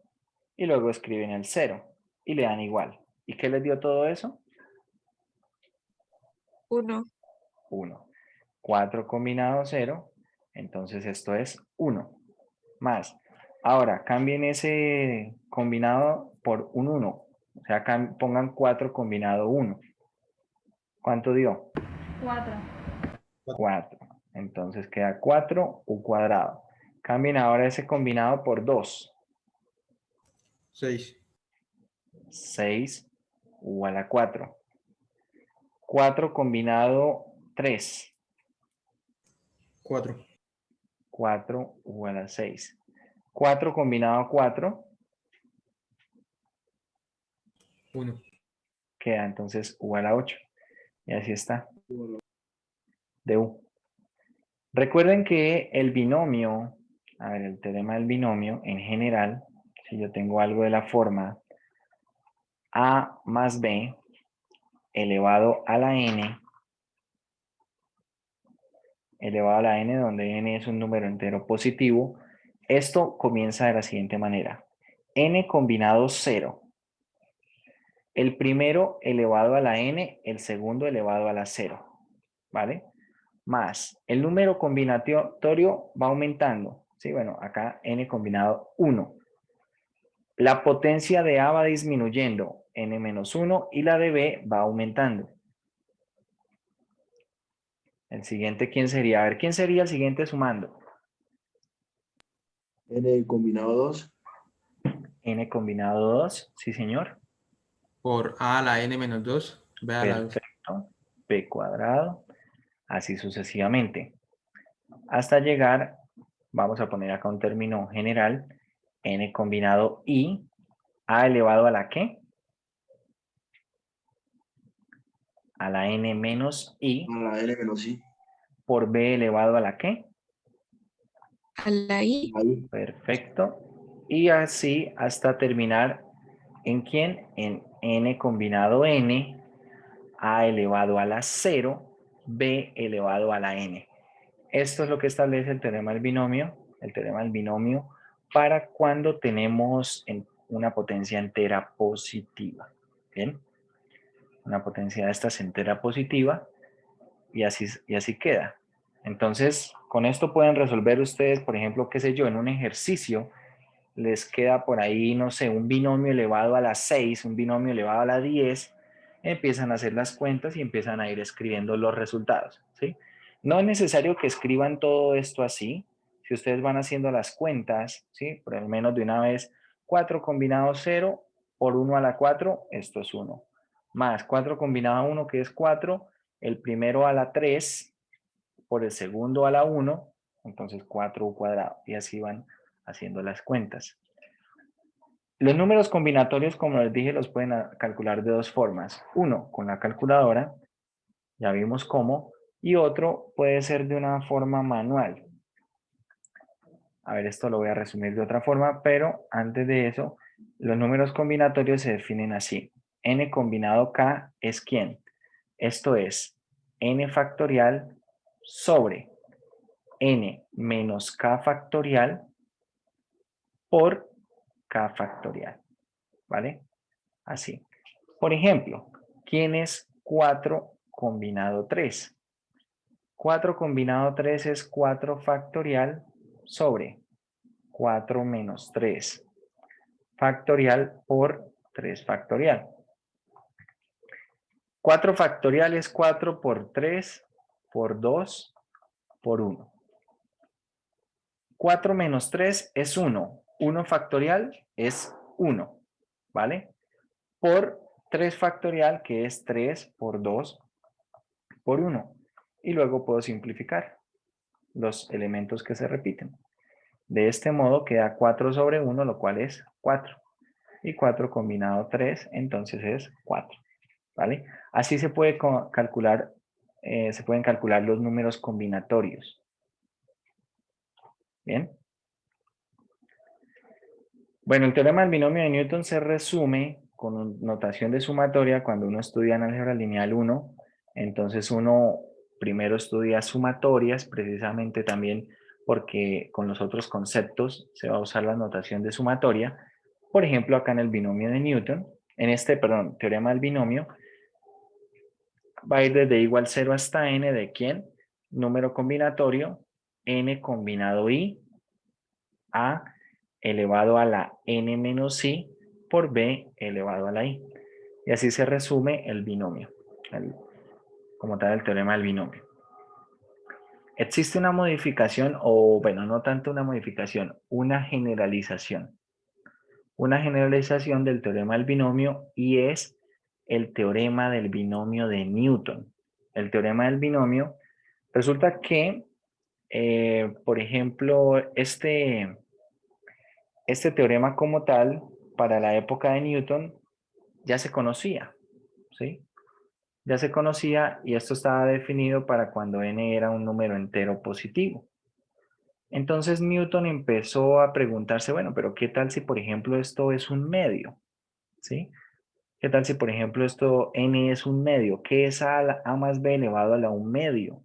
y luego escriben el 0 y le dan igual. ¿Y qué les dio todo eso? 1. 1. 4 combinado 0, entonces esto es 1. Más. Ahora, cambien ese combinado por un 1. O sea, pongan 4 combinado 1. ¿Cuánto dio? 4. 4. Entonces queda 4 u cuadrado. Cambien ahora ese combinado por 2. 6. 6 u a la 4. 4 combinado 3. 4. 4 u a la 6. 4 combinado 4. 1. Queda entonces u a la 8. Y así está. De u. Recuerden que el binomio, a ver, el teorema del binomio en general, si yo tengo algo de la forma a más b elevado a la n, elevado a la n, donde n es un número entero positivo, esto comienza de la siguiente manera. N combinado 0. El primero elevado a la n, el segundo elevado a la 0. ¿Vale? Más el número combinatorio va aumentando. Sí, bueno, acá n combinado 1. La potencia de A va disminuyendo, n menos 1, y la de B va aumentando. El siguiente, ¿quién sería? A ver, ¿quién sería el siguiente sumando? N combinado 2. N combinado 2, sí señor. Por a a la n menos 2. B a la 2. Perfecto. B cuadrado. Así sucesivamente. Hasta llegar, vamos a poner acá un término general, n combinado i, a elevado a la ¿qué? A la n menos i, A la N menos I. por b elevado a la ¿qué? A la I. Ahí. Perfecto. Y así hasta terminar ¿En quién? En n combinado n, a elevado a la 0, b elevado a la n. Esto es lo que establece el teorema del binomio para cuando tenemos una potencia entera positiva. ¿Bien? Una potencia de estas entera positiva y así queda. Entonces, con esto pueden resolver ustedes, por ejemplo, qué sé yo, en un ejercicio les queda por ahí, no sé, un binomio elevado a la 6, un binomio elevado a la 10, empiezan a hacer las cuentas y empiezan a ir escribiendo los resultados, ¿sí? No es necesario que escriban todo esto así. Si ustedes van haciendo las cuentas, ¿sí? Por lo menos de una vez, 4 combinado 0 por 1 a la 4, esto es 1. Más 4 combinado a 1, que es 4, el primero a la 3 por el segundo a la 1, entonces 4u cuadrado. Y así van haciendo las cuentas. Los números combinatorios, como les dije, los pueden calcular de dos formas. Uno, con la calculadora, ya vimos cómo, y otro puede ser de una forma manual. A ver, esto lo voy a resumir de otra forma, pero antes de eso, los números combinatorios se definen así. N combinado K es ¿quién? Esto es N factorial sobre N menos K factorial por K factorial, ¿vale? Así. Por ejemplo, ¿quién es 4 combinado 3? 4 combinado 3 es 4 factorial sobre 4 menos 3 factorial por 3 factorial. 4 factorial es 4 por 3 por 2 por 1. 4 menos 3 es 1. 1 factorial es 1, ¿vale? Por 3 factorial, que es 3 por 2 por 1. Y luego puedo simplificar los elementos que se repiten. De este modo queda 4 sobre 1, lo cual es 4. Y 4 combinado 3, entonces es 4. ¿Vale? Así se puede calcular, se pueden calcular los números combinatorios. ¿Bien? Bueno, el teorema del binomio de Newton se resume con notación de sumatoria cuando uno estudia en álgebra lineal 1. Entonces uno primero estudia sumatorias, precisamente también porque con los otros conceptos se va a usar la notación de sumatoria. Por ejemplo, acá en el binomio de Newton, teorema del binomio, va a ir desde igual 0 hasta n de ¿quién? Número combinatorio, n combinado i, a elevado a la n menos i por b elevado a la i. Y así se resume el binomio, como tal el teorema del binomio. Existe una modificación, o bueno, no tanto una modificación, una generalización. Una generalización del teorema del binomio y es el teorema del binomio de Newton. El teorema del binomio resulta que, por ejemplo, este teorema como tal, para la época de Newton, ya se conocía, ¿sí? Ya se conocía y esto estaba definido para cuando n era un número entero positivo. Entonces Newton empezó a preguntarse, bueno, pero ¿qué tal si, por ejemplo, esto es un medio? ¿Sí? ¿Qué tal si, por ejemplo, esto n es un medio? ¿Qué es a más b elevado a la 1 medio?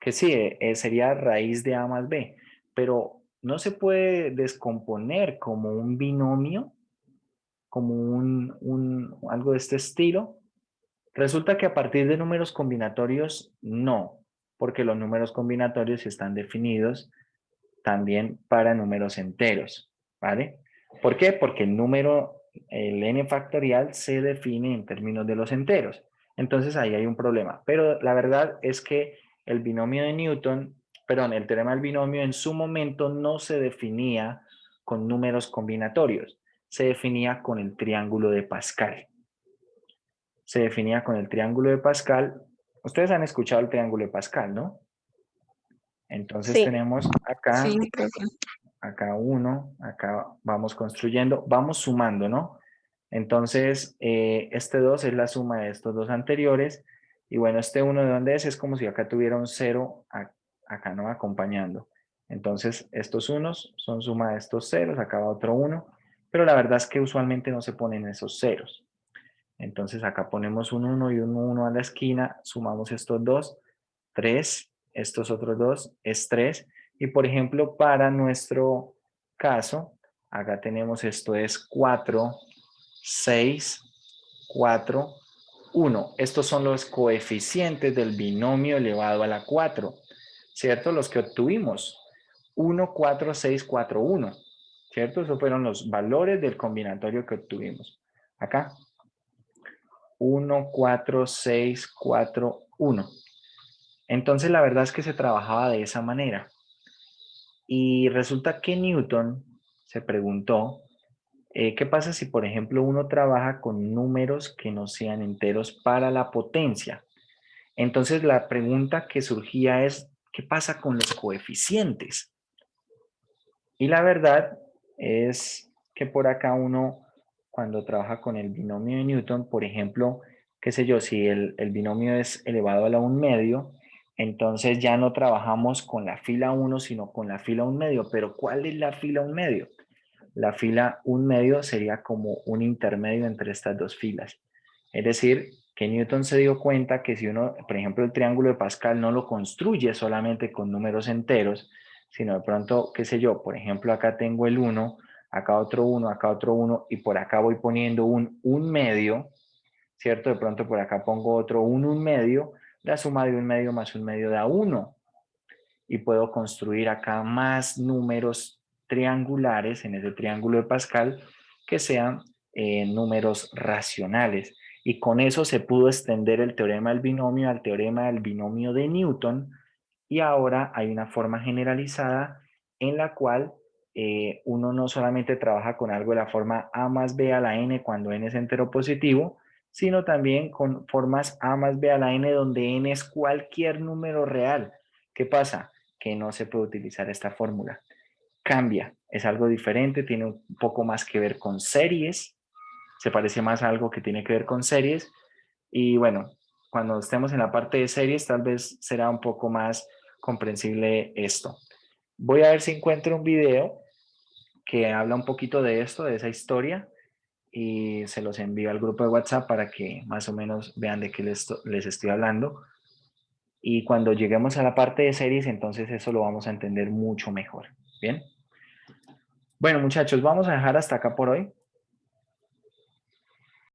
Que sí, sería raíz de a más b, pero no se puede descomponer como un binomio, como algo de este estilo. Resulta que a partir de números combinatorios, no, porque los números combinatorios están definidos también para números enteros, ¿vale? ¿Por qué? Porque el n factorial se define en términos de los enteros. Entonces ahí hay un problema. Pero la verdad es que el binomio de Newton, perdón, el teorema del binomio en su momento no se definía con números combinatorios, se definía con el triángulo de Pascal. Se definía con el triángulo de Pascal. Ustedes han escuchado el triángulo de Pascal, ¿no? Entonces Sí. tenemos acá, Sí, profe. acá 1, acá vamos construyendo, vamos sumando, ¿no? Entonces, este 2 es la suma de estos dos anteriores. Y bueno, este 1 de dónde es? Es como si acá tuviera un 0 acá, ¿no? Acompañando. Entonces, estos unos son suma de estos ceros, acá va otro 1. pero la verdad es que usualmente no se ponen esos ceros. Entonces acá ponemos un 1 y un 1 a la esquina, sumamos estos dos, 3, estos otros dos es 3. Y por ejemplo, para nuestro caso, acá tenemos esto es 4, 6, 4, 1. Estos son los coeficientes del binomio elevado a la 4, ¿cierto? Los que obtuvimos. 1, 4, 6, 4, 1, ¿cierto? Esos fueron los valores del combinatorio que obtuvimos. Acá. 1, 4, 6, 4, 1. Entonces la verdad es que se trabajaba de esa manera. Y resulta que Newton se preguntó, ¿qué pasa si por ejemplo uno trabaja con números que no sean enteros para la potencia? Entonces la pregunta que surgía es, ¿qué pasa con los coeficientes? Y la verdad es que por acá uno, cuando trabaja con el binomio de Newton, por ejemplo, qué sé yo, si el binomio es elevado a la 1/2, entonces ya no trabajamos con la fila 1, sino con la fila 1/2. Pero ¿cuál es la fila 1/2? La fila 1/2 sería como un intermedio entre estas dos filas. Es decir, que Newton se dio cuenta que si uno, por ejemplo, el triángulo de Pascal no lo construye solamente con números enteros, sino de pronto, qué sé yo, por ejemplo, acá tengo el 1, acá otro 1, acá otro 1, y por acá voy poniendo un 1/2, ¿cierto? De pronto por acá pongo otro 1/2, la suma de 1/2 más 1/2 da 1. Y puedo construir acá más números triangulares en ese triángulo de Pascal que sean números racionales. Y con eso se pudo extender el teorema del binomio al teorema del binomio de Newton, y ahora hay una forma generalizada en la cual uno no solamente trabaja con algo de la forma a más b a la n cuando n es entero positivo, sino también con formas a más b a la n donde n es cualquier número real. ¿Qué pasa? Que no se puede utilizar esta fórmula. Cambia, es algo diferente, tiene un poco más que ver con series, se parece más a algo que tiene que ver con series, y bueno, cuando estemos en la parte de series tal vez será un poco más comprensible esto. Voy a ver si encuentro un video que habla un poquito de esto, de esa historia, y se los envío al grupo de WhatsApp para que más o menos vean de qué les estoy hablando. Y cuando lleguemos a la parte de series, entonces eso lo vamos a entender mucho mejor. ¿Bien? Bueno, muchachos, vamos a dejar hasta acá por hoy.